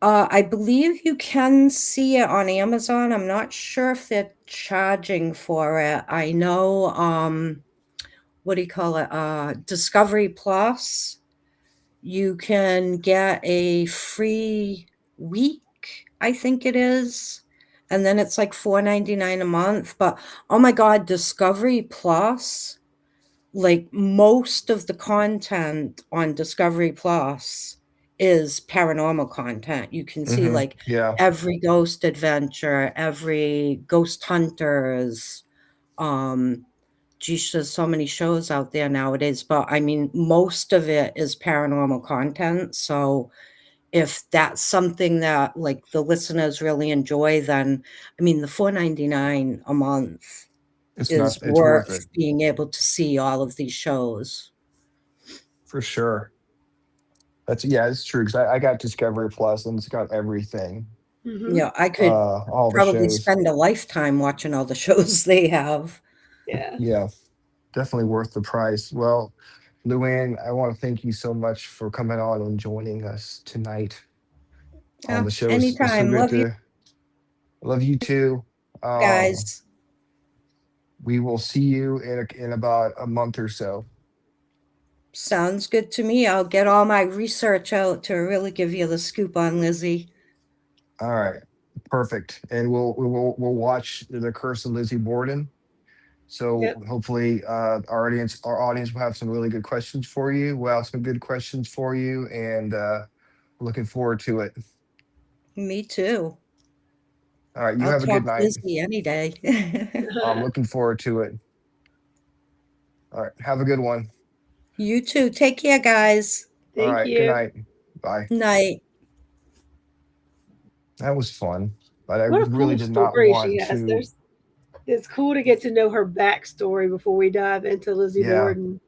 I believe you can see it on Amazon. I'm not sure if they're charging for it. I know, what do you call it? Discovery Plus. You can get a free week, I think it is. And then it's like $4.99 a month. But oh my God, Discovery Plus like most of the content on Discovery Plus is paranormal content. You can see like Yeah. every ghost adventure, every ghost hunters. Geez, there's so many shows out there nowadays, but I mean, most of it is paranormal content. So if that's something that like the listeners really enjoy, then I mean, the $4.99 a month It's is not. It's worth worth it being able to see all of these shows. for sure. It's true because I got Discovery Plus and it's got everything. Hmm. Yeah, I could All the probably shows. spend a lifetime watching all the shows they have. Yeah. Yeah, definitely worth the price. Well, Luann, I want to thank you so much for coming on and joining us tonight on Yeah, the show. It's so anytime. good Love you to love you too. Um, guys. we will see you in about a month or so. Sounds good to me. I'll get all my research out to really give you the scoop on Lizzie. All right, perfect. And we'll watch the Curse of Lizzie Borden. So Yep. hopefully, our audience will have some really good questions for you. We'll have some good questions for you, and looking forward to it. Me too. All right, you I'll have a good talk night. Lizzie any day. I'm looking forward to it. All right, have a good one. You too. Take care, guys. All Thank right, good you. night. Bye. Night. That was fun, but I What a really cool did not story she want has. to. It's cool to get to know her backstory before we dive into Lizzie Yeah, Borden.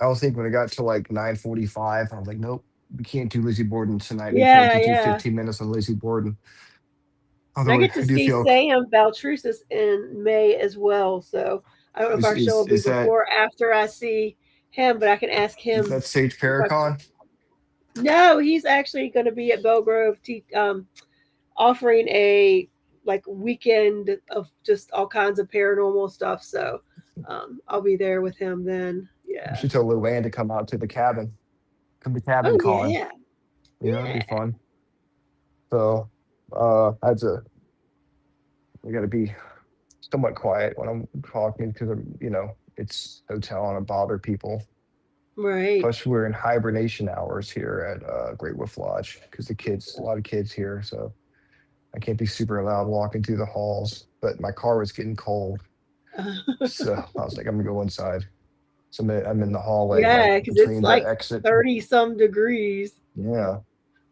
I was thinking when it got to like 9:45, I was like, nope, we can't do Lizzie Borden tonight. We can't Yeah, just do yeah. 15 minutes on Lizzie Borden. And I Although get to I do see feel Sam Baltrusis in May as well. So I don't know if is our show will is, be is that before or after I see him, but I can ask is him that Sage some questions. Paracon? No, he's actually going to be at Belgrove offering a like weekend of just all kinds of paranormal stuff. So I'll be there with him then. We Yeah. should tell Luann to come out to the cabin. Come to cabin Oh con. yeah. It'd be Yeah. fun. So that's a we got to be somewhat quiet when I'm talking to them. It's hotel and I bother people. Right. Plus, we're in hibernation hours here at Great Wolf Lodge because a lot of kids here, so I can't be super loud walking through the halls. But my car was getting cold, so I was like, I'm gonna go inside. So I'm in the hallway, like Yeah, because it's between the like exit. 30 some degrees. Yeah,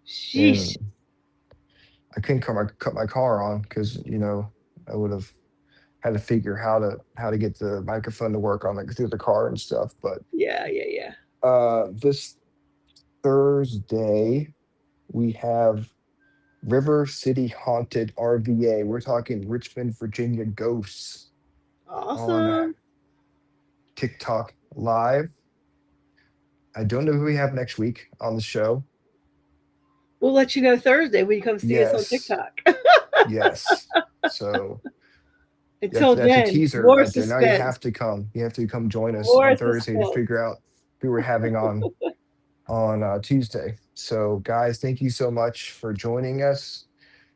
Sheesh. and I couldn't cut my car on because I would have had to figure how to get the microphone to work on through the car and stuff. But Yeah, yeah, yeah. this Thursday we have River City Haunted RVA. We're talking Richmond, Virginia ghosts on Awesome. TikTok live. I don't know who we have next week on the show. We'll let you know Thursday when you come see us on Yes, TikTok. yes. So Until that's a then, teaser more right there. Now you suspense. have to come. You have to come join us More on Thursday to suspense. figure out who we're having on Tuesday. So, guys, thank you so much for joining us.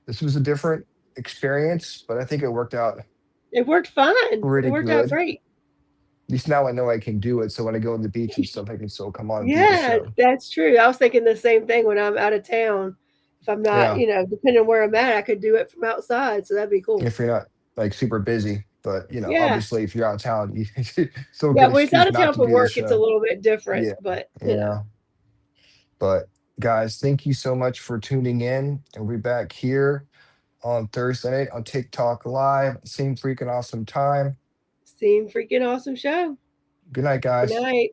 This was a different experience, but I think it worked out It worked fine. It pretty worked out good. At great. least now I know I can do it. So when I go on the beach and stuff, I can still come on and do the Yeah, show. that's true. I was thinking the same thing when I'm out of town. If I'm not, Yeah. depending on where I'm at, I could do it from outside. So that'd be cool. If you're not like super busy, but Yeah. obviously if you're out of town, you still a Yeah, good when it's excuse out of not town to for do the work, it's a show. little bit different, Yeah. but Yeah. But guys, thank you so much for tuning in. And we'll be back here on Thursday night on TikTok Live. Same freaking awesome time. same freaking awesome show. Good night, Good guys. night.